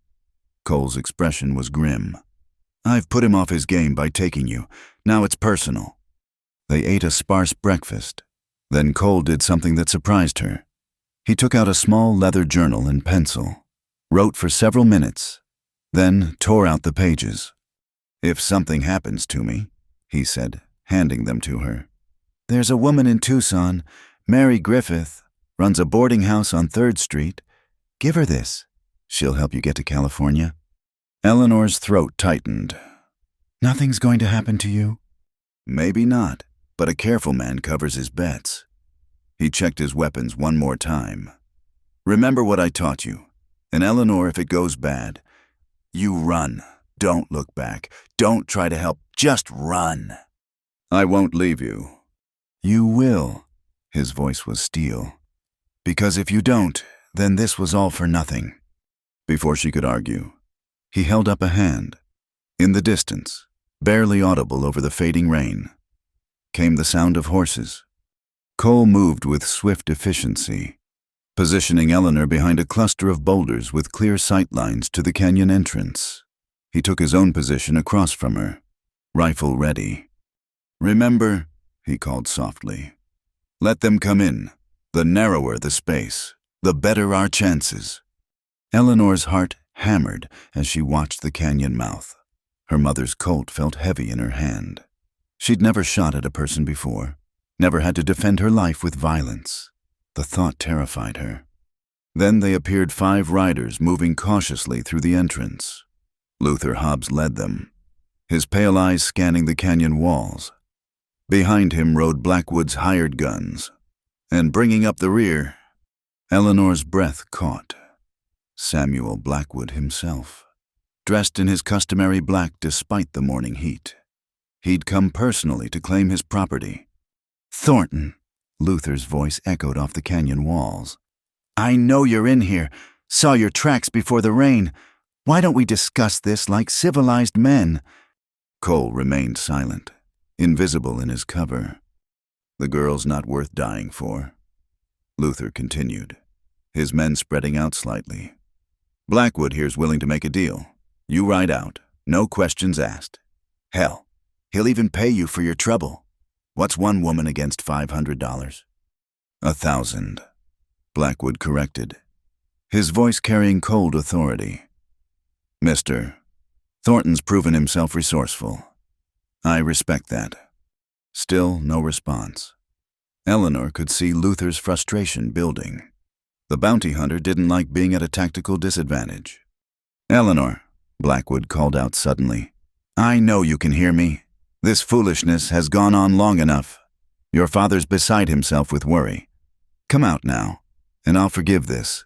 Cole's expression was grim. "I've put him off his game by taking you. Now it's personal." They ate a sparse breakfast. Then Cole did something that surprised her. He took out a small leather journal and pencil, wrote for several minutes, then tore out the pages. "If something happens to me," he said, handing them to her. "There's a woman in Tucson, Mary Griffith, runs a boarding house on 3rd Street. Give her this. She'll help you get to California." Eleanor's throat tightened. "Nothing's going to happen to you?" "Maybe not, but a careful man covers his bets." He checked his weapons one more time. "Remember what I taught you. And Eleanor, if it goes bad, you run. Don't look back. Don't try to help. Just run." "I won't leave you." "You will." His voice was steel. "Because if you don't, then this was all for nothing." Before she could argue, he held up a hand. In the distance, barely audible over the fading rain, came the sound of horses. Cole moved with swift efficiency, positioning Eleanor behind a cluster of boulders with clear sight lines to the canyon entrance. He took his own position across from her, rifle ready. "Remember," he called softly, "let them come in. The narrower the space, the better our chances." Eleanor's heart hammered as she watched the canyon mouth. Her mother's Colt felt heavy in her hand. She'd never shot at a person before, never had to defend her life with violence. The thought terrified her. Then they appeared 5 riders moving cautiously through the entrance. Luther Hobbs led them, his pale eyes scanning the canyon walls. Behind him rode Blackwood's hired guns, and bringing up the rear, Eleanor's breath caught. Samuel Blackwood himself, dressed in his customary black despite the morning heat. He'd come personally to claim his property. "Thornton," Luther's voice echoed off the canyon walls. "I know you're in here. Saw your tracks before the rain. Why don't we discuss this like civilized men?" Cole remained silent, invisible in his cover. "The girl's not worth dying for." Luther continued, his men spreading out slightly. "Blackwood here's willing to make a deal. You ride out, no questions asked. Hell, he'll even pay you for your trouble. What's one woman against $500? $1,000, Blackwood corrected, his voice carrying cold authority. "Mister, Thornton's proven himself resourceful. I respect that." Still no response. Eleanor could see Luther's frustration building. The bounty hunter didn't like being at a tactical disadvantage. "Eleanor," Blackwood called out suddenly. "I know you can hear me. This foolishness has gone on long enough. Your father's beside himself with worry. Come out now, and I'll forgive this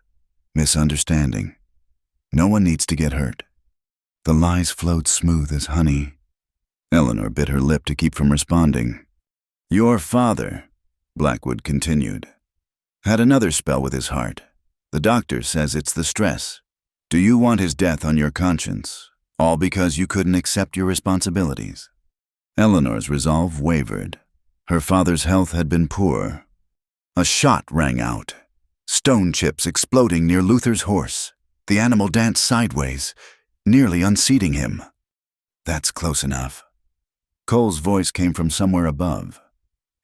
misunderstanding. No one needs to get hurt." The lies flowed smooth as honey. Eleanor bit her lip to keep from responding. "Your father," Blackwood continued, "had another spell with his heart. The doctor says it's the stress. Do you want his death on your conscience, all because you couldn't accept your responsibilities?" Eleanor's resolve wavered. Her father's health had been poor. A shot rang out, stone chips exploding near Luther's horse. The animal danced sideways, nearly unseating him. "That's close enough." Cole's voice came from somewhere above.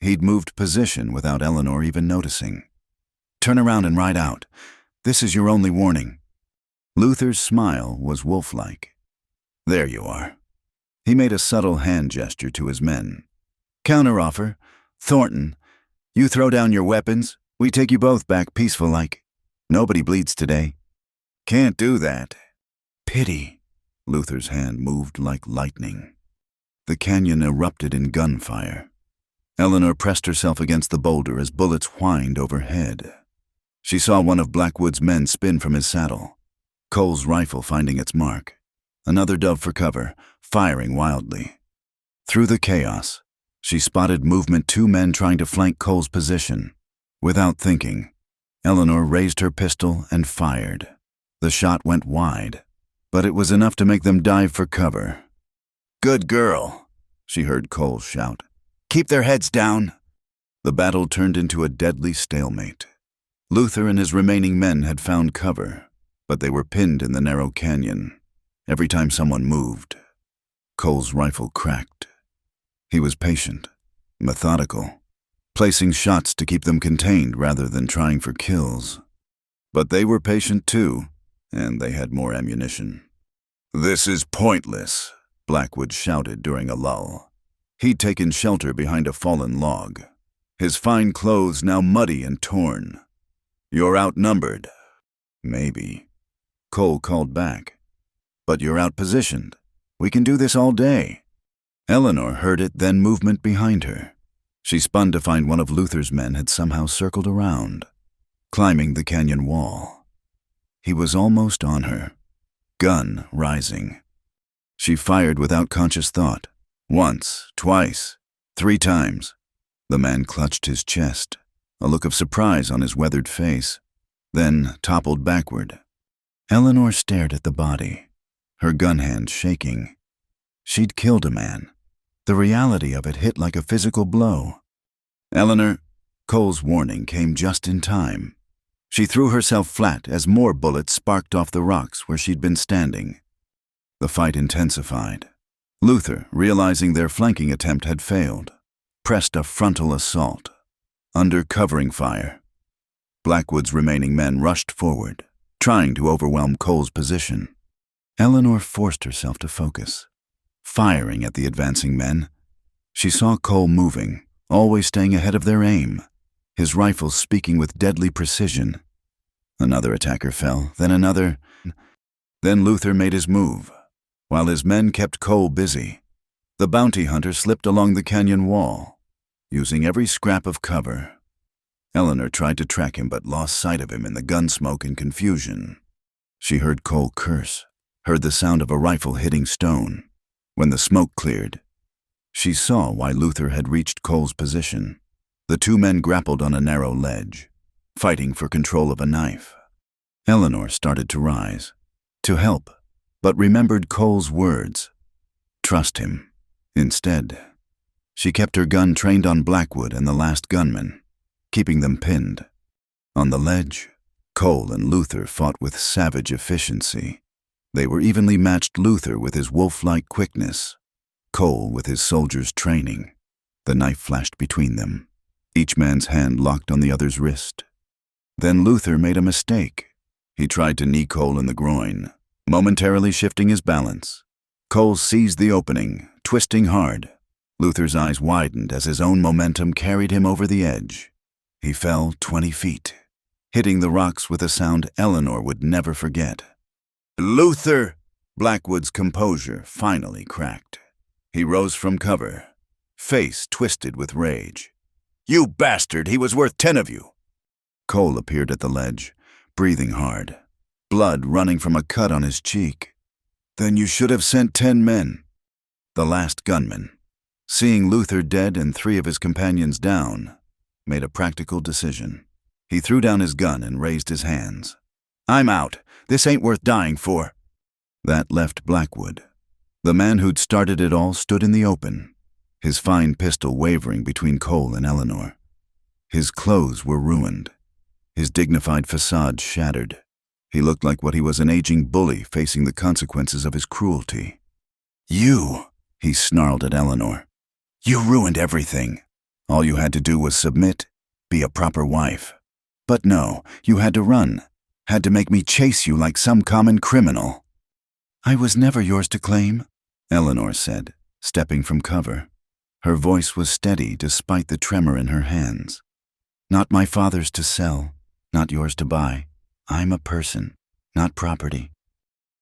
He'd moved position without Eleanor even noticing. "Turn around and ride out. This is your only warning." Luther's smile was wolf-like. "There you are." He made a subtle hand gesture to his men. "Counteroffer. Thornton, you throw down your weapons. We take you both back peaceful-like. Nobody bleeds today." "Can't do that." "Pity." Luther's hand moved like lightning. The canyon erupted in gunfire. Eleanor pressed herself against the boulder as bullets whined overhead. She saw one of Blackwood's men spin from his saddle, Cole's rifle finding its mark. Another dove for cover, firing wildly. Through the chaos, she spotted movement, 2 men trying to flank Cole's position. Without thinking, Eleanor raised her pistol and fired. The shot went wide, but it was enough to make them dive for cover. "Good girl," she heard Cole shout. "Keep their heads down." The battle turned into a deadly stalemate. Luther and his remaining men had found cover, but they were pinned in the narrow canyon. Every time someone moved, Cole's rifle cracked. He was patient, methodical, placing shots to keep them contained rather than trying for kills. But they were patient too, and they had more ammunition. "This is pointless," Blackwood shouted during a lull. He'd taken shelter behind a fallen log, his fine clothes now muddy and torn. "You're outnumbered." "Maybe," Cole called back. "But you're outpositioned. We can do this all day." Eleanor heard it, then movement behind her. She spun to find one of Luther's men had somehow circled around, climbing the canyon wall. He was almost on her, gun rising. She fired without conscious thought. Once, twice, 3 times. The man clutched his chest, a look of surprise on his weathered face, then toppled backward. Eleanor stared at the body, her gun hand shaking. She'd killed a man. The reality of it hit like a physical blow. "Eleanor," Cole's warning came just in time. She threw herself flat as more bullets sparked off the rocks where she'd been standing. The fight intensified. Luther, realizing their flanking attempt had failed, pressed a frontal assault. Under covering fire, Blackwood's remaining men rushed forward, trying to overwhelm Cole's position. Eleanor forced herself to focus, firing at the advancing men. She saw Cole moving, always staying ahead of their aim, his rifle speaking with deadly precision. Another attacker fell, then another. Then Luther made his move, while his men kept Cole busy. The bounty hunter slipped along the canyon wall, using every scrap of cover. Eleanor tried to track him but lost sight of him in the gun smoke and confusion. She heard Cole curse, heard the sound of a rifle hitting stone. When the smoke cleared, she saw why Luther had reached Cole's position. The 2 men grappled on a narrow ledge, fighting for control of a knife. Eleanor started to rise, to help, but remembered Cole's words. Trust him. Instead, she kept her gun trained on Blackwood and the last gunman, keeping them pinned. On the ledge, Cole and Luther fought with savage efficiency. They were evenly matched, Luther with his wolf-like quickness, Cole with his soldier's training. The knife flashed between them, each man's hand locked on the other's wrist. Then Luther made a mistake. He tried to knee Cole in the groin, momentarily shifting his balance. Cole seized the opening, twisting hard. Luther's eyes widened as his own momentum carried him over the edge. He fell 20 feet, hitting the rocks with a sound Eleanor would never forget. Luther! Blackwood's composure finally cracked. He rose from cover, face twisted with rage. You bastard! He was worth 10 of you! Cole appeared at the ledge, breathing hard, blood running from a cut on his cheek. Then you should have sent 10 men. The last gunman, seeing Luther dead and 3 of his companions down, made a practical decision. He threw down his gun and raised his hands. I'm out. This ain't worth dying for. That left Blackwood. The man who'd started it all stood in the open, his fine pistol wavering between Cole and Eleanor. His clothes were ruined, his dignified facade shattered. He looked like what he was, an aging bully facing the consequences of his cruelty. You, he snarled at Eleanor. You ruined everything. All you had to do was submit, be a proper wife. But no, you had to run, had to make me chase you like some common criminal. I was never yours to claim, Eleanor said, stepping from cover. Her voice was steady despite the tremor in her hands. Not my father's to sell, not yours to buy. I'm a person, not property.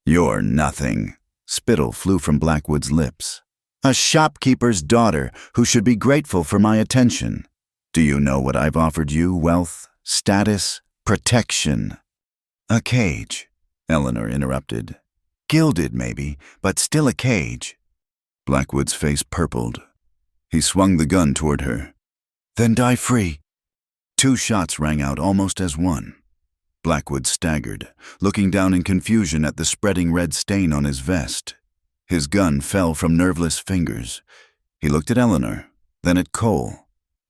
You're nothing. Spittle flew from Blackwood's lips. A shopkeeper's daughter who should be grateful for my attention. Do you know what I've offered you? Wealth, status, protection. A cage, Eleanor interrupted. Gilded, maybe, but still a cage. Blackwood's face purpled. He swung the gun toward her. Then die free. 2 shots rang out almost as one. Blackwood staggered, looking down in confusion at the spreading red stain on his vest. His gun fell from nerveless fingers. He looked at Eleanor, then at Cole,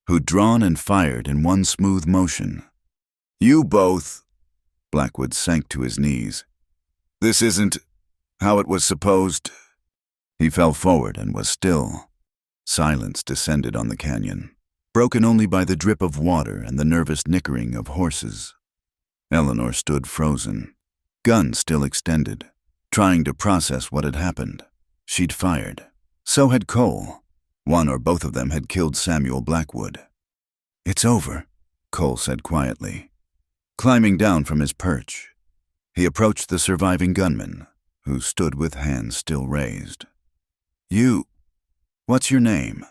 who'd drawn and fired in one smooth motion. You both... Blackwood sank to his knees. This isn't how it was supposed. He fell forward and was still. Silence descended on the canyon, broken only by the drip of water and the nervous nickering of horses. Eleanor stood frozen, gun still extended, trying to process what had happened. She'd fired. So had Cole. One or both of them had killed Samuel Blackwood. It's over, Cole said quietly. Climbing down from his perch, he approached the surviving gunman, who stood with hands still raised. What's your name?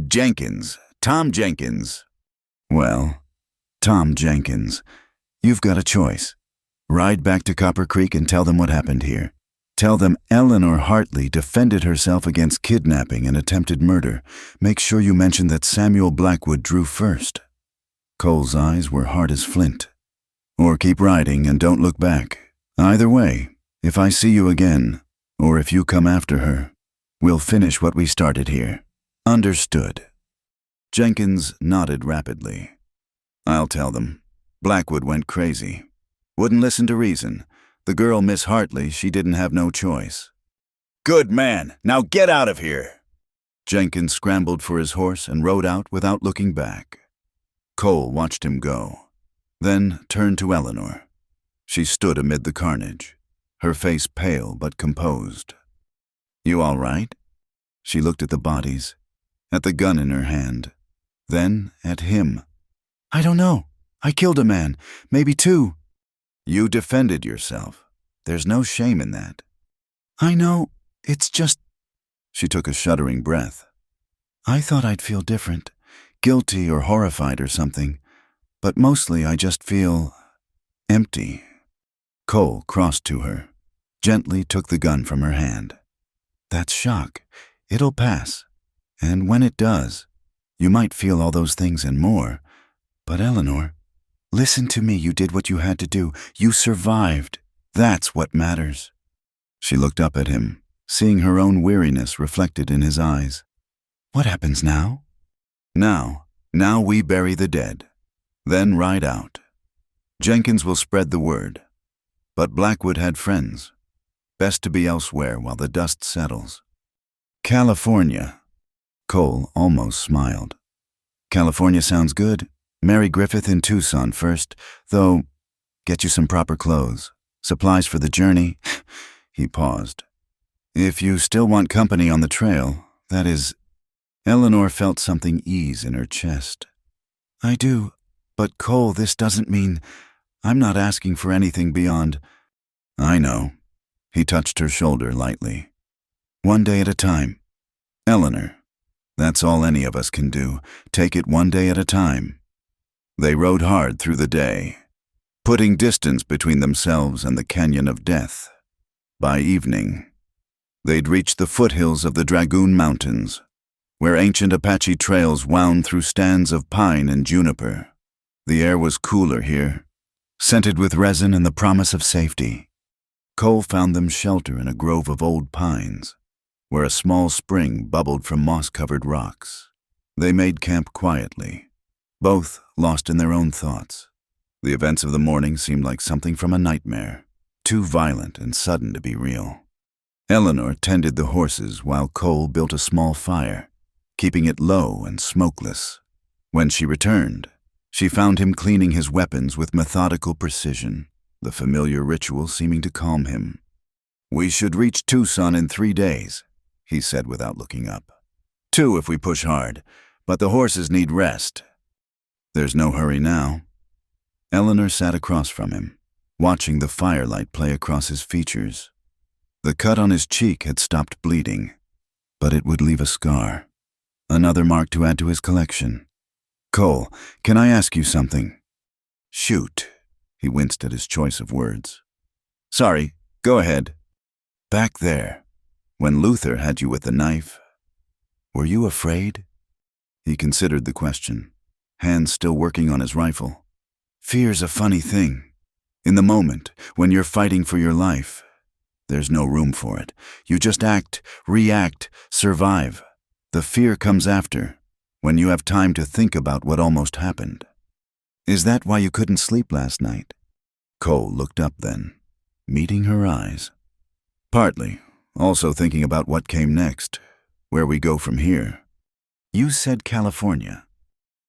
Jenkins. Tom Jenkins. Well, Tom Jenkins, you've got a choice. Ride back to Copper Creek and tell them what happened here. Tell them Eleanor Hartley defended herself against kidnapping and attempted murder. Make sure you mention that Samuel Blackwood drew first. Cole's eyes were hard as flint. Or keep riding and don't look back. Either way, if I see you again, or if you come after her, we'll finish what we started here. Understood. Jenkins nodded rapidly. I'll tell them. Blackwood went crazy. Wouldn't listen to reason. The girl, Miss Hartley, she didn't have no choice. Good man. Now get out of here. Jenkins scrambled for his horse and rode out without looking back. Cole watched him go, then turned to Eleanor. She stood amid the carnage, her face pale but composed. You all right? She looked at the bodies, at the gun in her hand, then at him. I don't know. I killed a man, maybe 2. You defended yourself. There's no shame in that. I know, it's just... She took a shuddering breath. I thought I'd feel different, guilty or horrified or something, but mostly I just feel... empty. Cole crossed to her, gently took the gun from her hand. That's shock. It'll pass. And when it does, you might feel all those things and more. But Eleanor, listen to me. You did what you had to do. You survived. That's what matters. She looked up at him, seeing her own weariness reflected in his eyes. What happens now? Now we bury the dead. Then ride out. Jenkins will spread the word. But Blackwood had friends. Best to be elsewhere while the dust settles. California. Cole almost smiled. California sounds good. Marry Griffith in Tucson first, though get you some proper clothes. Supplies for the journey. He paused. If you still want company on the trail, that is... Eleanor felt something ease in her chest. I do, but Cole, this doesn't mean... I'm not asking for anything beyond... I know. He touched her shoulder lightly. One day at a time. Eleanor, that's all any of us can do. Take it one day at a time. They rode hard through the day, putting distance between themselves and the canyon of death. By evening, they'd reached the foothills of the Dragoon Mountains, where ancient Apache trails wound through stands of pine and juniper. The air was cooler here, scented with resin and the promise of safety. Cole found them shelter in a grove of old pines, where a small spring bubbled from moss-covered rocks. They made camp quietly, both lost in their own thoughts. The events of the morning seemed like something from a nightmare, too violent and sudden to be real. Eleanor tended the horses while Cole built a small fire, keeping it low and smokeless. When she returned, she found him cleaning his weapons with methodical precision, the familiar ritual seeming to calm him. "We should reach Tucson in 3 days," he said without looking up. "2 if we push hard, but the horses need rest." "There's no hurry now." Eleanor sat across from him, watching the firelight play across his features. The cut on his cheek had stopped bleeding, but it would leave a scar. Another mark to add to his collection. "Cole, can I ask you something?" "Shoot." He winced at his choice of words. "Sorry, go ahead." "Back there, when Luther had you with the knife, were you afraid?" He considered the question, hands still working on his rifle. "Fear's a funny thing. In the moment, when you're fighting for your life, there's no room for it. You just act, react, survive. The fear comes after, when you have time to think about what almost happened. Is that why you couldn't sleep last night?" Cole looked up then, meeting her eyes. "Partly, also thinking about what came next, where we go from here." "You said California."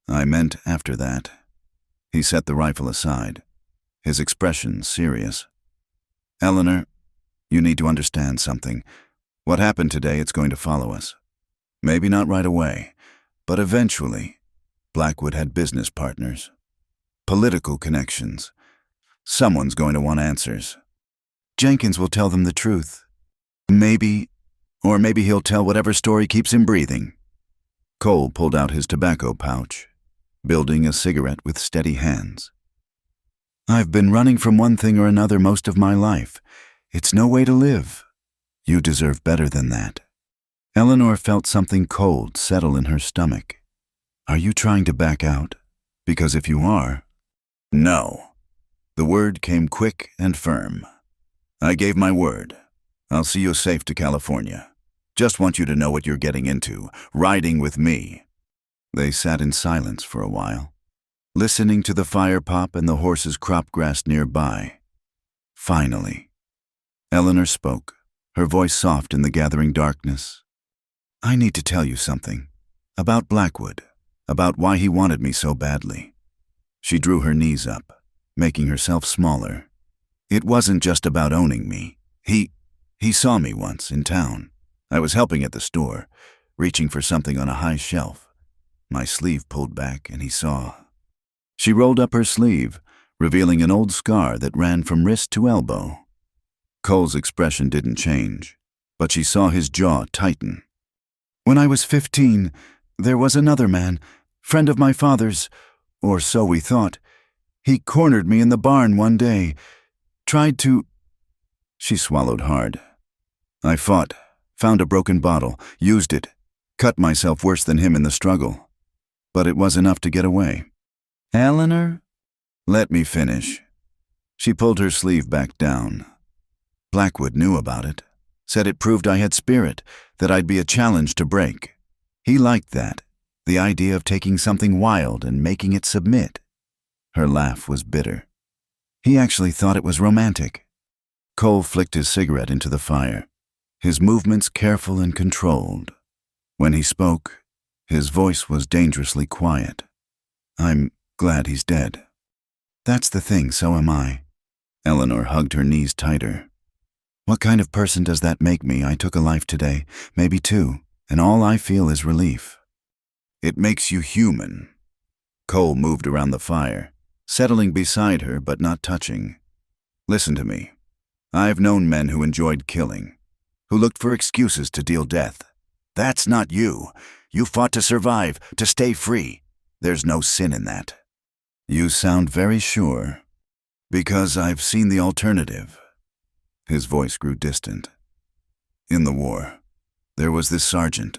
"I meant after that." He set the rifle aside, his expression serious. "Eleanor, you need to understand something. What happened today, it's going to follow us. Maybe not right away, but eventually. Blackwood had business partners, political connections. Someone's going to want answers. Jenkins will tell them the truth. Maybe he'll tell whatever story keeps him breathing." Cole pulled out his tobacco pouch, building a cigarette with steady hands. "I've been running from one thing or another most of my life. It's no way to live. You deserve better than that." Eleanor felt something cold settle in her stomach. "Are you trying to back out? Because if you are..." "No." The word came quick and firm. "I gave my word. I'll see you safe to California. Just want you to know what you're getting into, riding with me." They sat in silence for a while, listening to the fire pop and the horses crop grass nearby. Finally, Eleanor spoke, her voice soft in the gathering darkness. "I need to tell you something. About Blackwood. About why he wanted me so badly." She drew her knees up, making herself smaller. "It wasn't just about owning me. He saw me once in town. I was helping at the store, reaching for something on a high shelf. My sleeve pulled back and he saw." She rolled up her sleeve, revealing an old scar that ran from wrist to elbow. Cole's expression didn't change, but she saw his jaw tighten. "When I was 15, there was another man, friend of my father's, or so we thought. He cornered me in the barn one day, tried to..." She swallowed hard. "I fought, found a broken bottle, used it, cut myself worse than him in the struggle. But it was enough to get away." "Eleanor?" "Let me finish." She pulled her sleeve back down. "Blackwood knew about it, said it proved I had spirit, that I'd be a challenge to break. He liked that, the idea of taking something wild and making it submit." Her laugh was bitter. "He actually thought it was romantic." Cole flicked his cigarette into the fire, his movements careful and controlled. When he spoke, his voice was dangerously quiet. "I'm glad he's dead." "That's the thing, so am I." Eleanor hugged her knees tighter. "What kind of person does that make me? I took a life today, maybe 2, and all I feel is relief." "It makes you human." Cole moved around the fire, settling beside her but not touching. "Listen to me. I've known men who enjoyed killing, who looked for excuses to deal death. That's not you. You fought to survive, to stay free. There's no sin in that. You sound very sure. Because I've seen the alternative. His voice grew distant. In the war, there was this sergeant,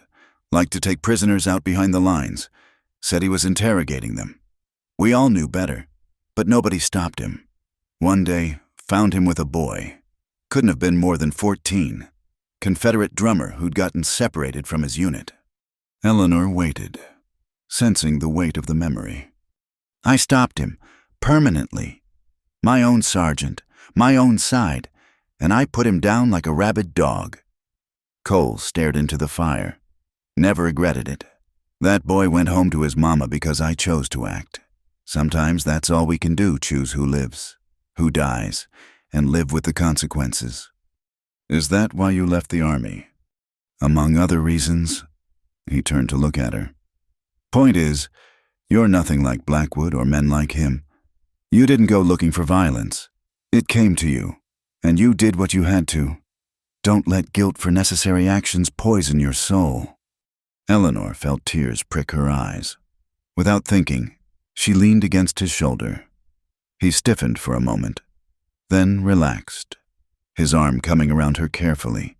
liked to take prisoners out behind the lines, said he was interrogating them. We all knew better, but nobody stopped him. One day, found him with a boy. Couldn't have been more than 14. Confederate drummer who'd gotten separated from his unit. Eleanor waited, sensing the weight of the memory. I stopped him, permanently. My own sergeant, my own side, and I put him down like a rabid dog. Cole stared into the fire. Never regretted it. That boy went home to his mama because I chose to act. Sometimes that's all we can do, choose who lives, who dies, and live with the consequences. Is that why you left the army? Among other reasons, he turned to look at her. Point is, you're nothing like Blackwood or men like him. You didn't go looking for violence. It came to you, and you did what you had to. Don't let guilt for necessary actions poison your soul. Eleanor felt tears prick her eyes. Without thinking, she leaned against his shoulder. He stiffened for a moment, then relaxed, his arm coming around her carefully.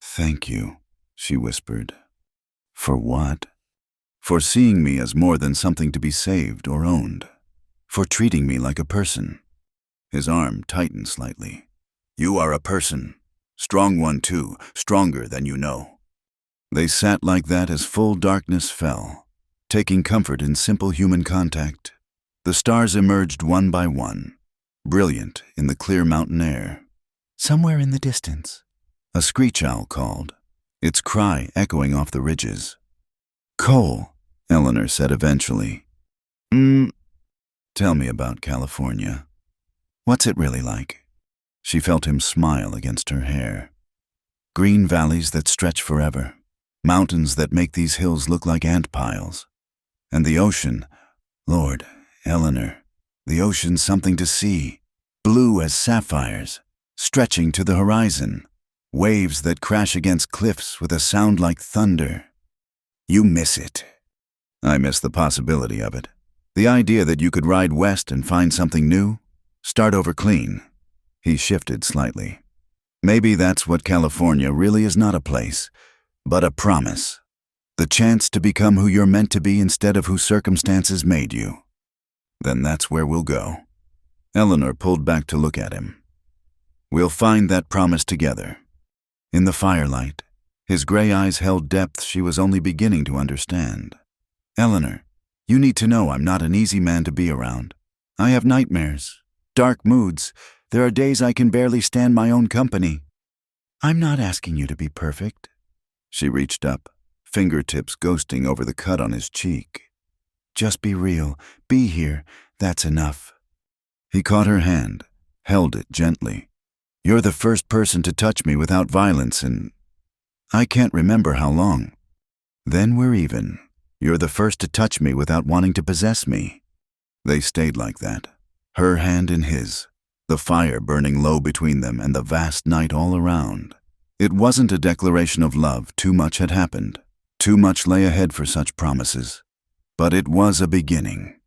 Thank you, she whispered. For what? For seeing me as more than something to be saved or owned. For treating me like a person. His arm tightened slightly. You are a person. Strong one too, stronger than you know. They sat like that as full darkness fell, taking comfort in simple human contact. The stars emerged one by one, brilliant in the clear mountain air. Somewhere in the distance, a screech owl called, its cry echoing off the ridges. Cole, Eleanor said eventually. Tell me about California. What's it really like? She felt him smile against her hair. Green valleys that stretch forever, mountains that make these hills look like ant piles. And the ocean, Lord, Eleanor, the ocean's something to see, blue as sapphires, stretching to the horizon, waves that crash against cliffs with a sound like thunder. You miss it. I miss the possibility of it. The idea that you could ride west and find something new, start over clean. He shifted slightly. Maybe that's what California really is, not a place, but a promise. The chance to become who you're meant to be instead of who circumstances made you. Then that's where we'll go. Eleanor pulled back to look at him. We'll find that promise together. In the firelight, his gray eyes held depth she was only beginning to understand. Eleanor, you need to know I'm not an easy man to be around. I have nightmares, dark moods. There are days I can barely stand my own company. I'm not asking you to be perfect. She reached up, fingertips ghosting over the cut on his cheek. Just be real, be here, that's enough. He caught her hand, held it gently. You're the first person to touch me without violence in I can't remember how long. Then we're even. You're the first to touch me without wanting to possess me. They stayed like that, her hand in his, the fire burning low between them and the vast night all around. It wasn't a declaration of love. Too much had happened. Too much lay ahead for such promises. But it was a beginning.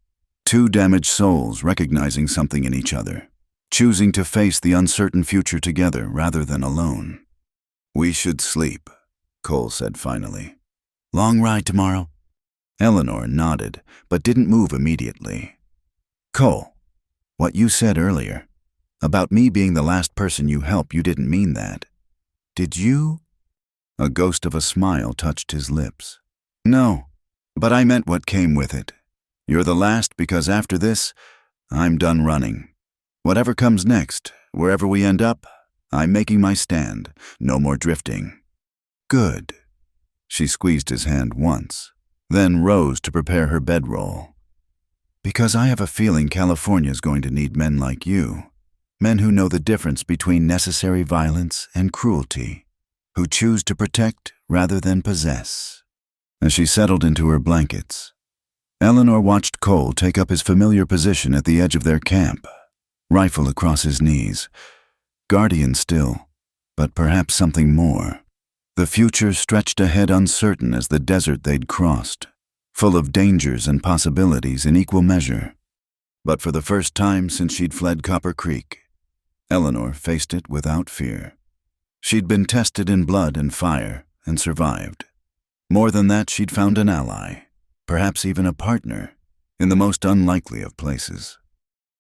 Two damaged souls recognizing something in each other, choosing to face the uncertain future together rather than alone. We should sleep, Cole said finally. Long ride tomorrow? Eleanor nodded, but didn't move immediately. Cole, what you said earlier, about me being the last person you help, you didn't mean that. Did you? A ghost of a smile touched his lips. No, but I meant what came with it. You're the last because after this, I'm done running. Whatever comes next, wherever we end up, I'm making my stand. No more drifting. Good. She squeezed his hand once, then rose to prepare her bedroll. Because I have a feeling California's going to need men like you. Men who know the difference between necessary violence and cruelty, who choose to protect rather than possess. As she settled into her blankets, Eleanor watched Cole take up his familiar position at the edge of their camp, rifle across his knees. Guardian still, but perhaps something more. The future stretched ahead uncertain as the desert they'd crossed, full of dangers and possibilities in equal measure. But for the first time since she'd fled Copper Creek, Eleanor faced it without fear. She'd been tested in blood and fire and survived. More than that, she'd found an ally, perhaps even a partner, in the most unlikely of places.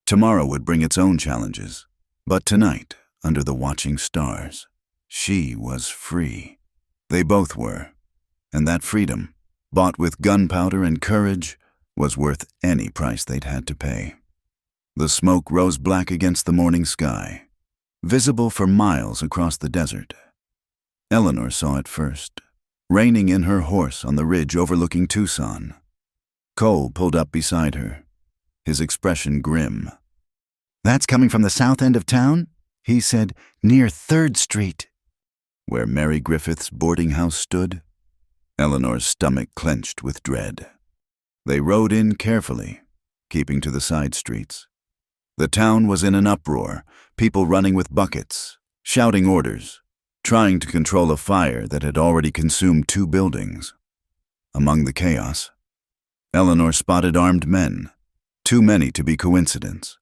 Tomorrow would bring its own challenges, but tonight, under the watching stars, she was free. They both were, and that freedom, bought with gunpowder and courage, was worth any price they'd had to pay. The smoke rose black against the morning sky, visible for miles across the desert. Eleanor saw it first, reining in her horse on the ridge overlooking Tucson. Cole pulled up beside her, his expression grim. "That's coming from the south end of town?" he said, "near 3rd Street. Where Mary Griffith's boarding house stood? Eleanor's stomach clenched with dread. They rode in carefully, keeping to the side streets. The town was in an uproar, people running with buckets, shouting orders, trying to control a fire that had already consumed 2 buildings. Among the chaos, Eleanor spotted armed men, too many to be coincidence,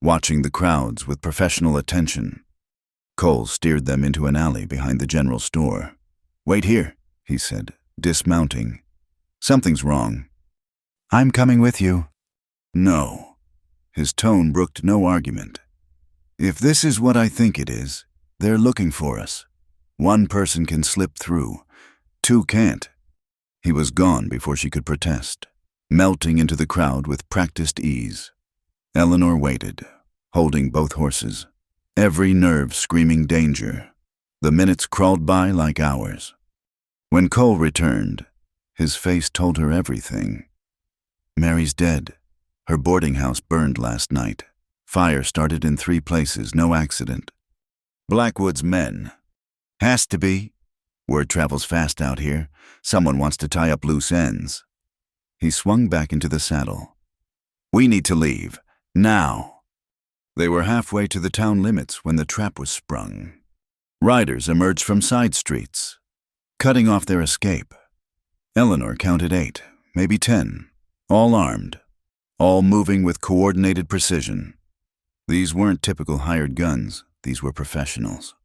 watching the crowds with professional attention. Cole steered them into an alley behind the general store. "Wait here," he said, dismounting. "Something's wrong." "I'm coming with you." "No." His tone brooked no argument. "If this is what I think it is, they're looking for us. 1 person can slip through, 2 can't." He was gone before she could protest, melting into the crowd with practiced ease. Eleanor waited, holding both horses, every nerve screaming danger. The minutes crawled by like hours. When Cole returned, his face told her everything. Mary's dead. Her boarding house burned last night. Fire started in 3 places, no accident. Blackwood's men. Has to be. Word travels fast out here. Someone wants to tie up loose ends. He swung back into the saddle. "We need to leave. Now." They were halfway to the town limits when the trap was sprung. Riders emerged from side streets, cutting off their escape. Eleanor counted 8, maybe 10, all armed, all moving with coordinated precision. These weren't typical hired guns, these were professionals.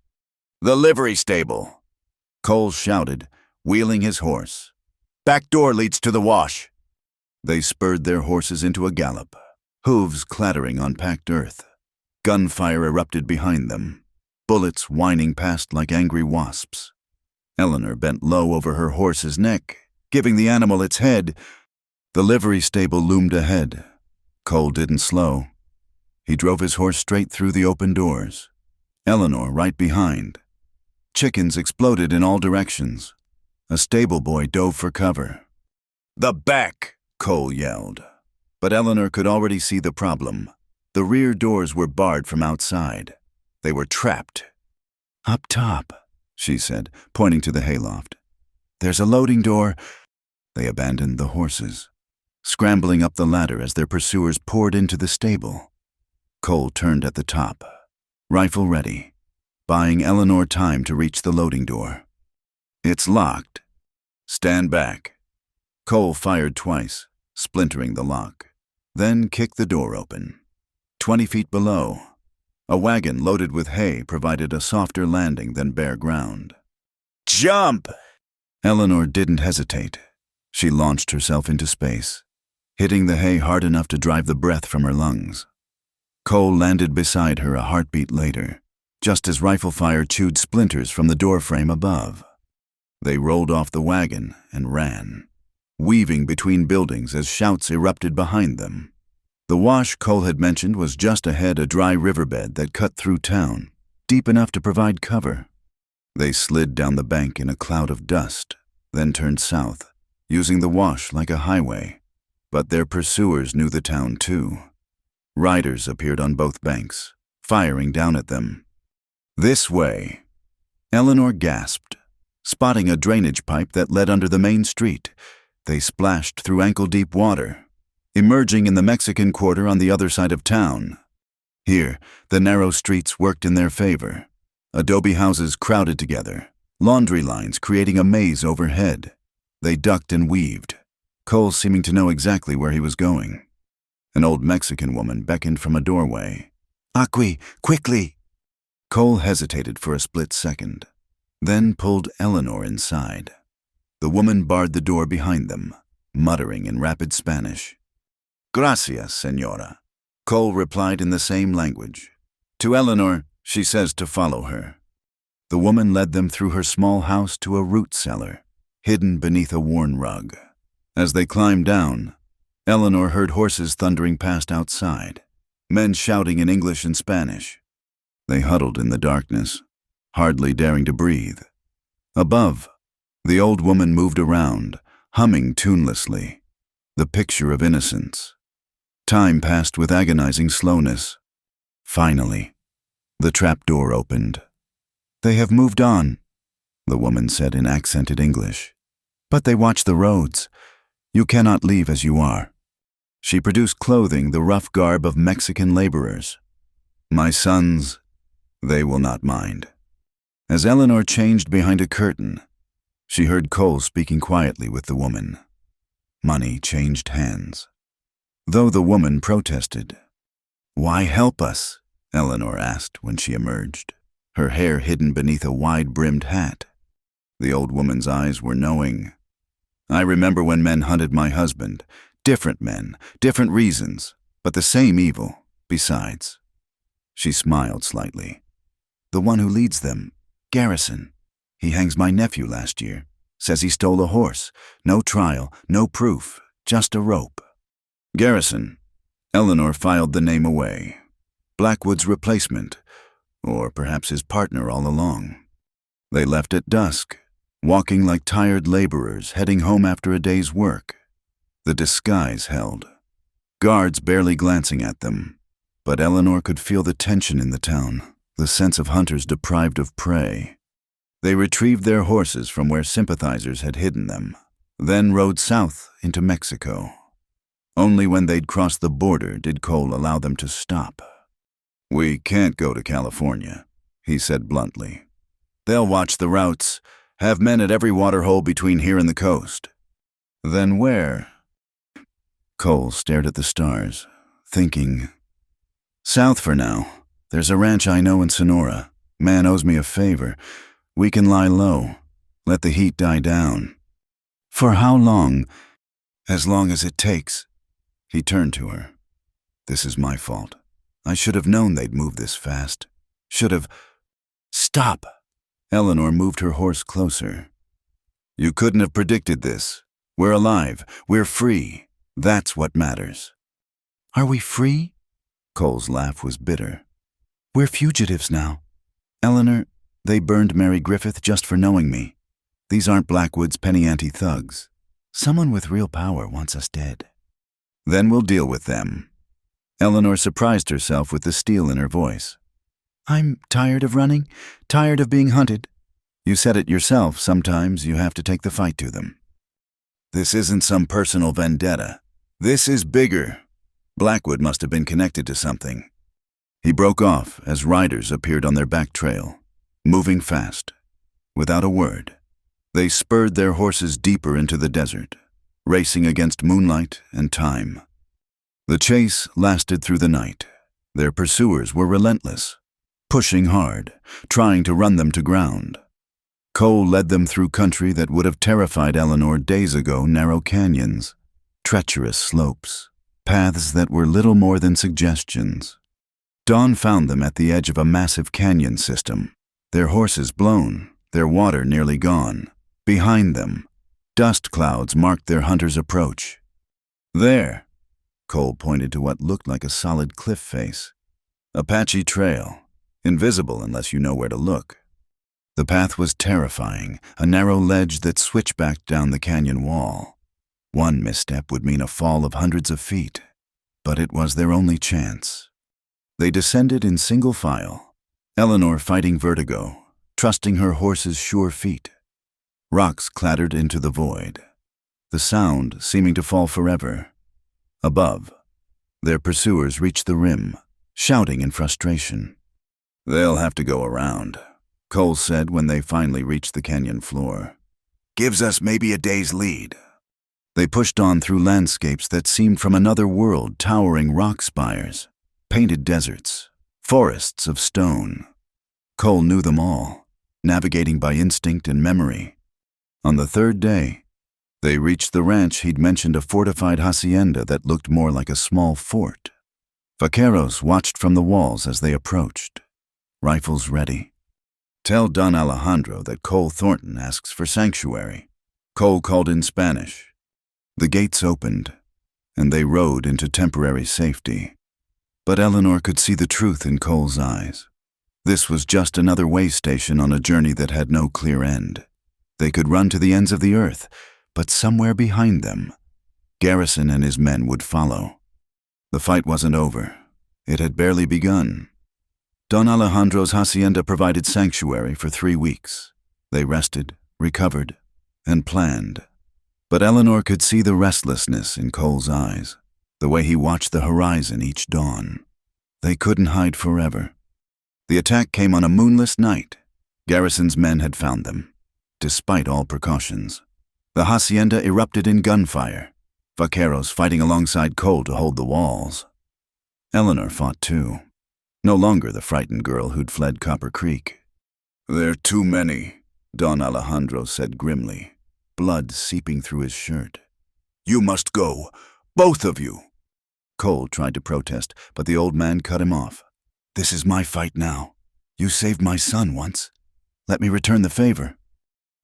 "The livery stable," Cole shouted, wheeling his horse. "Back door leads to the wash." They spurred their horses into a gallop, hooves clattering on packed earth. Gunfire erupted behind them, bullets whining past like angry wasps. Eleanor bent low over her horse's neck, giving the animal its head. The livery stable loomed ahead. Cole didn't slow. He drove his horse straight through the open doors. Eleanor right behind. Chickens exploded in all directions. A stable boy dove for cover. "The back!" Cole yelled. But Eleanor could already see the problem. The rear doors were barred from outside. They were trapped. "Up top," she said, pointing to the hayloft. "There's a loading door." They abandoned the horses, scrambling up the ladder as their pursuers poured into the stable. Cole turned at the top, rifle ready, buying Eleanor time to reach the loading door. "It's locked. Stand back." Cole fired twice, splintering the lock, then kicked the door open. 20 feet below, a wagon loaded with hay provided a softer landing than bare ground. "Jump!" Eleanor didn't hesitate. She launched herself into space, hitting the hay hard enough to drive the breath from her lungs. Cole landed beside her a heartbeat later, just as rifle fire chewed splinters from the doorframe above. They rolled off the wagon and ran, weaving between buildings as shouts erupted behind them. The wash Cole had mentioned was just ahead, a dry riverbed that cut through town, deep enough to provide cover. They slid down the bank in a cloud of dust, then turned south, using the wash like a highway. But their pursuers knew the town too. Riders appeared on both banks, firing down at them. "This way." Eleanor gasped, spotting a drainage pipe that led under the main street. They splashed through ankle-deep water, emerging in the Mexican Quarter on the other side of town. Here, the narrow streets worked in their favor. Adobe houses crowded together, laundry lines creating a maze overhead. They ducked and weaved, Cole seeming to know exactly where he was going. An old Mexican woman beckoned from a doorway. Aqui, quickly! Cole hesitated for a split second, then pulled Eleanor inside. The woman barred the door behind them, muttering in rapid Spanish. Gracias, señora, Cole replied in the same language. To Eleanor, she says to follow her. The woman led them through her small house to a root cellar, hidden beneath a worn rug. As they climbed down, Eleanor heard horses thundering past outside, men shouting in English and Spanish. They huddled in the darkness, hardly daring to breathe. Above, the old woman moved around, humming tunelessly, the picture of innocence. Time passed with agonizing slowness. Finally, the trap door opened. They have moved on, the woman said in accented English. But they watch the roads. You cannot leave as you are. She produced clothing the rough garb of Mexican laborers. My sons, they will not mind. As Eleanor changed behind a curtain, she heard Cole speaking quietly with the woman. Money changed hands. Though the woman protested. Why help us? Eleanor asked when she emerged, her hair hidden beneath a wide-brimmed hat. The old woman's eyes were knowing. I remember when men hunted my husband. Different men, different reasons, but the same evil, besides. She smiled slightly. The one who leads them, Garrison. He hangs my nephew last year. Says he stole a horse. No trial, no proof, just a rope. Garrison. Eleanor filed the name away. Blackwood's replacement, or perhaps his partner all along. They left at dusk, walking like tired laborers heading home after a day's work. The disguise held, guards barely glancing at them, but Eleanor could feel the tension in the town, the sense of hunters deprived of prey. They retrieved their horses from where sympathizers had hidden them, then rode south into Mexico. Only when they'd crossed the border did Cole allow them to stop. We can't go to California, he said bluntly. They'll watch the routes, have men at every waterhole between here and the coast. Then where? Cole stared at the stars, thinking. South for now. There's a ranch I know in Sonora. Man owes me a favor. We can lie low. Let the heat die down. For how long? As long as it takes. He turned to her. This is my fault. I should have known they'd move this fast. Should have. Stop! Eleanor moved her horse closer. You couldn't have predicted this. We're alive. We're free. That's what matters. Are we free? Cole's laugh was bitter. We're fugitives now. Eleanor, they burned Mary Griffith just for knowing me. These aren't Blackwood's penny ante thugs. Someone with real power wants us dead. Then we'll deal with them. Eleanor surprised herself with the steel in her voice. I'm tired of running, tired of being hunted. You said it yourself, sometimes you have to take the fight to them. This isn't some personal vendetta. This is bigger. Blackwood must have been connected to something. He broke off as riders appeared on their back trail, moving fast. Without a word, they spurred their horses deeper into the desert, racing against moonlight and time. The chase lasted through the night. Their pursuers were relentless, pushing hard, trying to run them to ground. Cole led them through country that would have terrified Eleanor days ago, narrow canyons, treacherous slopes, paths that were little more than suggestions. Dawn found them at the edge of a massive canyon system, their horses blown, their water nearly gone. Behind them, dust clouds marked their hunter's approach. There, Cole pointed to what looked like a solid cliff face. A patchy trail, invisible unless you know where to look. The path was terrifying, a narrow ledge that switchbacked down the canyon wall. One misstep would mean a fall of hundreds of feet, but it was their only chance. They descended in single file, Eleanor fighting vertigo, trusting her horse's sure feet. Rocks clattered into the void, the sound seeming to fall forever. Above, their pursuers reached the rim, shouting in frustration. "They'll have to go around," Cole said when they finally reached the canyon floor. "Gives us maybe a day's lead." They pushed on through landscapes that seemed from another world, towering rock spires, painted deserts, forests of stone. Cole knew them all, navigating by instinct and memory. On the third day, they reached the ranch he'd mentioned, a fortified hacienda that looked more like a small fort. Vaqueros watched from the walls as they approached, rifles ready. "Tell Don Alejandro that Cole Thornton asks for sanctuary," Cole called in Spanish. The gates opened, and they rode into temporary safety. But Eleanor could see the truth in Cole's eyes. This was just another way station on a journey that had no clear end. They could run to the ends of the earth, but somewhere behind them, Garrison and his men would follow. The fight wasn't over. It had barely begun. Don Alejandro's hacienda provided sanctuary for 3 weeks. They rested, recovered, and planned. But Eleanor could see the restlessness in Cole's eyes, the way he watched the horizon each dawn. They couldn't hide forever. The attack came on a moonless night. Garrison's men had found them, despite all precautions. The hacienda erupted in gunfire, vaqueros fighting alongside Cole to hold the walls. Eleanor fought too, no longer the frightened girl who'd fled Copper Creek. "They're too many," Don Alejandro said grimly, blood seeping through his shirt. "You must go, both of you." Cole tried to protest, but the old man cut him off. "This is my fight now. You saved my son once. Let me return the favor."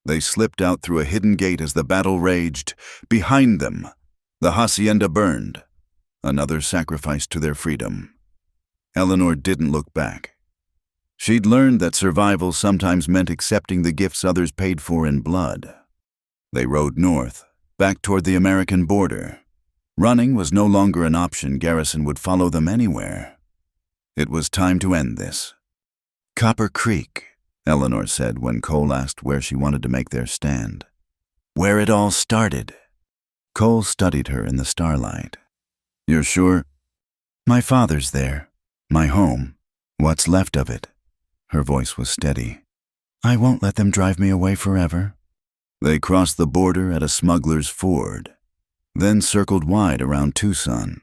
They slipped out through a hidden gate as the battle raged. Behind them, the hacienda burned, another sacrifice to their freedom. Eleanor didn't look back. She'd learned that survival sometimes meant accepting the gifts others paid for in blood. They rode north, back toward the American border. Running was no longer an option. Garrison would follow them anywhere. It was time to end this. "Copper Creek," Eleanor said when Cole asked where she wanted to make their stand. "Where it all started." Cole studied her in the starlight. "You're sure?" "My father's there. My home. What's left of it." Her voice was steady. "I won't let them drive me away forever." They crossed the border at a smuggler's ford, then circled wide around Tucson.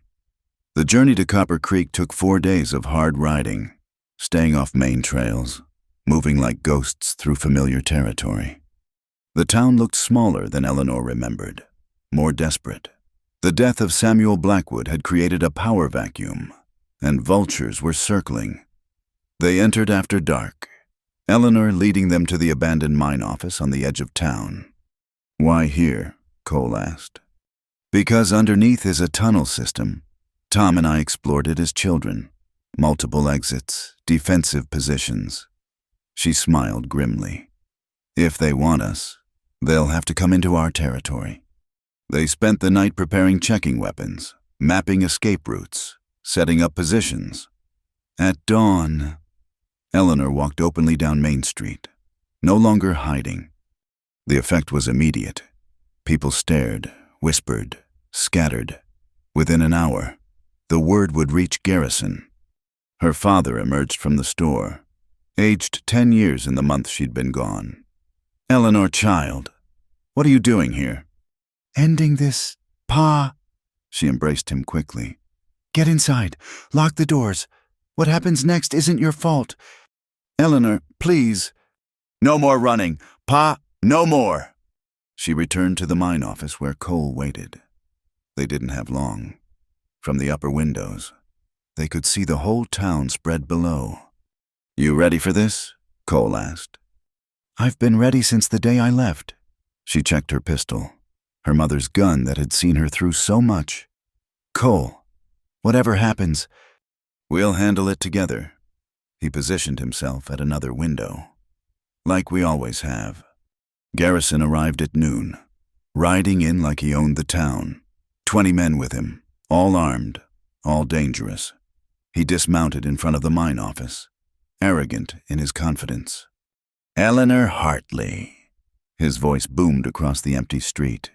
The journey to Copper Creek took 4 days of hard riding, staying off main trails, moving like ghosts through familiar territory. The town looked smaller than Eleanor remembered, more desperate. The death of Samuel Blackwood had created a power vacuum, and vultures were circling. They entered after dark, Eleanor leading them to the abandoned mine office on the edge of town. "Why here?" Cole asked. "Because underneath is a tunnel system. Tom and I explored it as children. Multiple exits, defensive positions." She smiled grimly. "If they want us, they'll have to come into our territory." They spent the night preparing checking weapons, mapping escape routes, setting up positions. At dawn, Eleanor walked openly down Main Street, no longer hiding. The effect was immediate. People stared, whispered, scattered. Within an hour, the word would reach Garrison. Her father emerged from the store, aged 10 years in the month she'd been gone. "Eleanor, child, what are you doing here?" "Ending this, Pa." She embraced him quickly. "Get inside. Lock the doors. What happens next isn't your fault." "Eleanor, please." "No more running. Pa, no more." She returned to the mine office where Cole waited. They didn't have long. From the upper windows, they could see the whole town spread below. "You ready for this?" Cole asked. "I've been ready since the day I left." She checked her pistol, her mother's gun that had seen her through so much. "Cole, whatever happens, we'll handle it together." He positioned himself at another window. "Like we always have." Garrison arrived at noon, riding in like he owned the town. 20 men with him, all armed, all dangerous. He dismounted in front of the mine office, arrogant in his confidence. "Eleanor Hartley," his voice boomed across the empty street.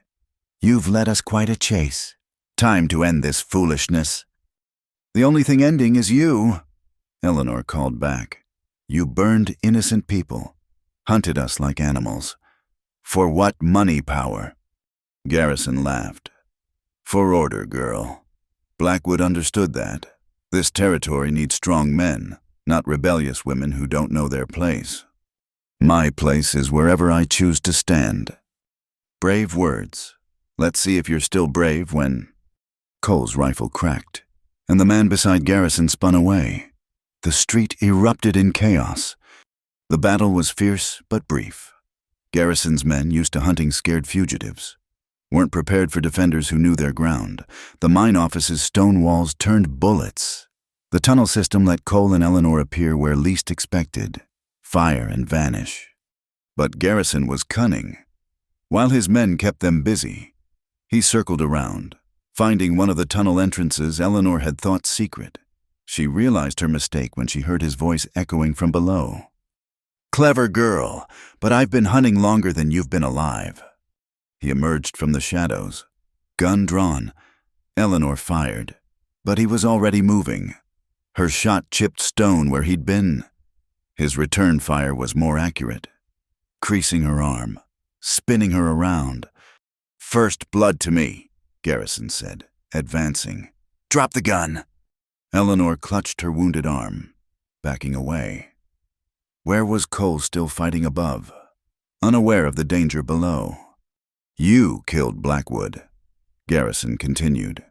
"You've led us quite a chase. Time to end this foolishness." "The only thing ending is you," Eleanor called back. You burned innocent people, hunted us like animals. For what money power? Garrison laughed. For order, girl. Blackwood understood that. This territory needs strong men, not rebellious women who don't know their place. My place is wherever I choose to stand. Brave words. Let's see if you're still brave when... Cole's rifle cracked, and the man beside Garrison spun away. The street erupted in chaos. The battle was fierce but brief. Garrison's men, used to hunting scared fugitives, weren't prepared for defenders who knew their ground. The mine office's stone walls turned bullets. The tunnel system let Cole and Eleanor appear where least expected, fire and vanish. But Garrison was cunning. While his men kept them busy, he circled around, finding one of the tunnel entrances Eleanor had thought secret. She realized her mistake when she heard his voice echoing from below. Clever girl, but I've been hunting longer than you've been alive. He emerged from the shadows, gun drawn. Eleanor fired, but he was already moving. Her shot chipped stone where he'd been. His return fire was more accurate, creasing her arm, spinning her around. First blood to me, Garrison said, advancing. Drop the gun. Eleanor clutched her wounded arm, backing away. Where was Cole still fighting above, unaware of the danger below? You killed Blackwood, Garrison continued.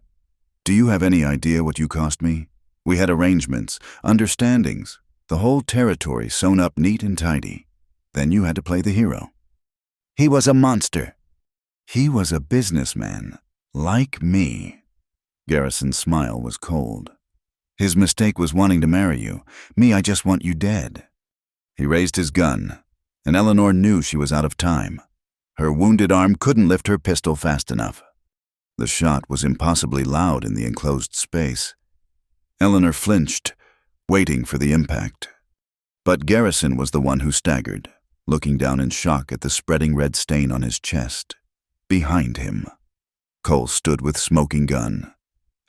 Do you have any idea what you cost me? We had arrangements, understandings, the whole territory sewn up neat and tidy. Then you had to play the hero. He was a monster. He was a businessman, like me. Garrison's smile was cold. His mistake was wanting to marry you. Me, I just want you dead. He raised his gun, and Eleanor knew she was out of time. Her wounded arm couldn't lift her pistol fast enough. The shot was impossibly loud in the enclosed space. Eleanor flinched, waiting for the impact. But Garrison was the one who staggered, looking down in shock at the spreading red stain on his chest. Behind him, Cole stood with smoking gun,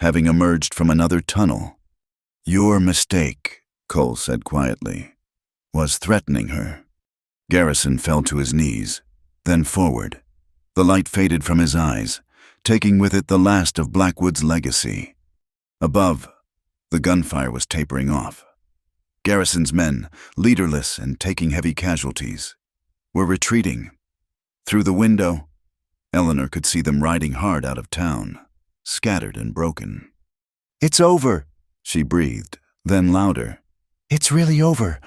having emerged from another tunnel. Your mistake, Cole said quietly, was threatening her. Garrison fell to his knees, then forward. The light faded from his eyes, taking with it the last of Blackwood's legacy. Above, the gunfire was tapering off. Garrison's men, leaderless and taking heavy casualties, were retreating. Through the window, Eleanor could see them riding hard out of town, scattered and broken. It's over, she breathed, then louder. It's really over.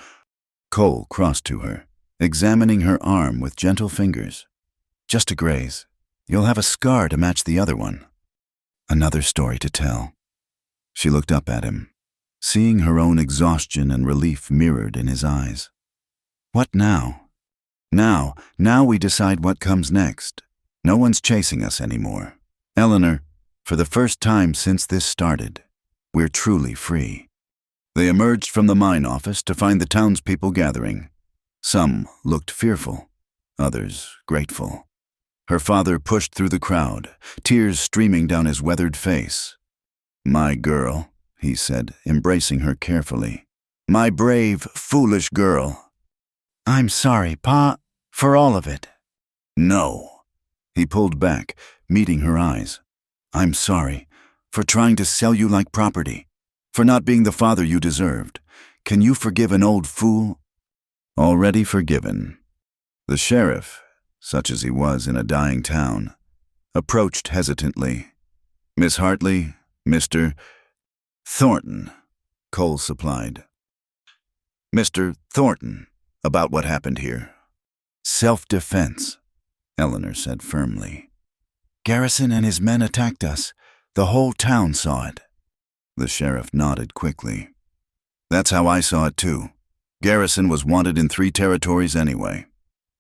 Cole crossed to her, examining her arm with gentle fingers. Just a graze. You'll have a scar to match the other one. Another story to tell. She looked up at him, seeing her own exhaustion and relief mirrored in his eyes. What now? Now we decide what comes next. No one's chasing us anymore. Eleanor, for the first time since this started, we're truly free. They emerged from the mine office to find the townspeople gathering. Some looked fearful, others grateful. Her father pushed through the crowd, tears streaming down his weathered face. My girl, he said, embracing her carefully. My brave, foolish girl. I'm sorry, Pa, for all of it. No. He pulled back, meeting her eyes. I'm sorry for trying to sell you like property, for not being the father you deserved. Can you forgive an old fool? Already forgiven. The sheriff, such as he was in a dying town, approached hesitantly. Miss Hartley, Mr. Thornton, Cole supplied. Mr. Thornton, about what happened here. Self-defense, Eleanor said firmly. Garrison and his men attacked us. The whole town saw it. The sheriff nodded quickly. That's how I saw it too. Garrison was wanted in 3 territories anyway.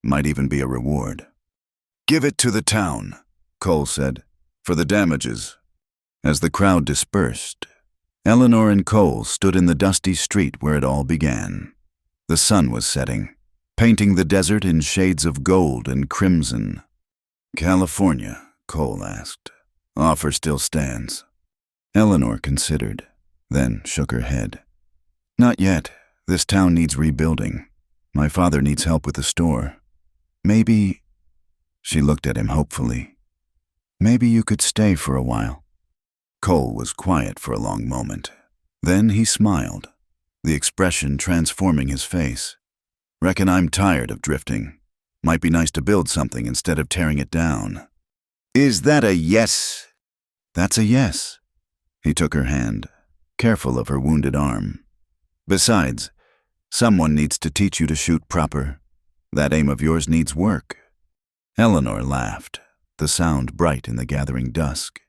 Might even be a reward. Give it to the town, Cole said, for the damages. As the crowd dispersed, Eleanor and Cole stood in the dusty street where it all began. The sun was setting, painting the desert in shades of gold and crimson. California, Cole asked. Offer still stands. Eleanor considered, then shook her head. Not yet. This town needs rebuilding. My father needs help with the store. Maybe, she looked at him hopefully, maybe you could stay for a while. Cole was quiet for a long moment. Then he smiled, the expression transforming his face. Reckon I'm tired of drifting. Might be nice to build something instead of tearing it down. Is that a yes? That's a yes. He took her hand, careful of her wounded arm. Besides, someone needs to teach you to shoot proper. That aim of yours needs work. Eleanor laughed, the sound bright in the gathering dusk.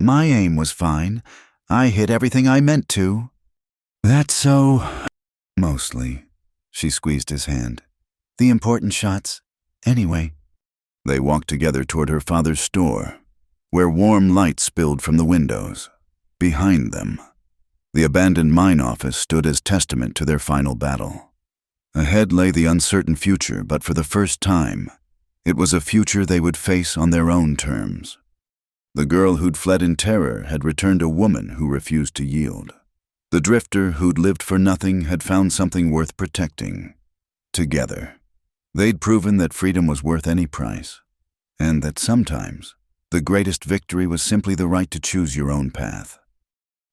My aim was fine. I hit everything I meant to. That's so... Mostly. She squeezed his hand. The important shots. Anyway. They walked together toward her father's store, where warm light spilled from the windows. Behind them, the abandoned mine office stood as testament to their final battle. Ahead lay the uncertain future, but for the first time, it was a future they would face on their own terms. The girl who'd fled in terror had returned a woman who refused to yield. The drifter who'd lived for nothing had found something worth protecting. Together, they'd proven that freedom was worth any price, and that sometimes the greatest victory was simply the right to choose your own path.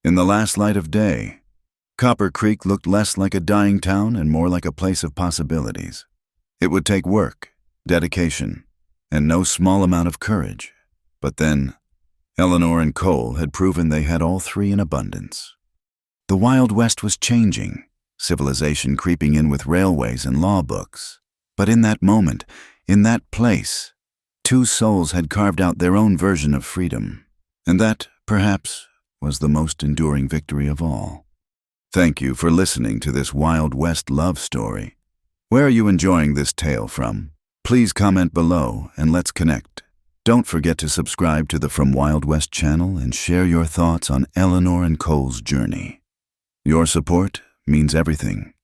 In the last light of day, Copper Creek looked less like a dying town and more like a place of possibilities. It would take work, dedication, and no small amount of courage. But then, Eleanor and Cole had proven they had all three in abundance. The Wild West was changing, civilization creeping in with railways and law books. But in that moment, in that place, two souls had carved out their own version of freedom. And that, perhaps, was the most enduring victory of all. Thank you for listening to this Wild West love story. Where are you enjoying this tale from? Please comment below and let's connect. Don't forget to subscribe to the From Wild West channel and share your thoughts on Eleanor and Cole's journey. Your support means everything.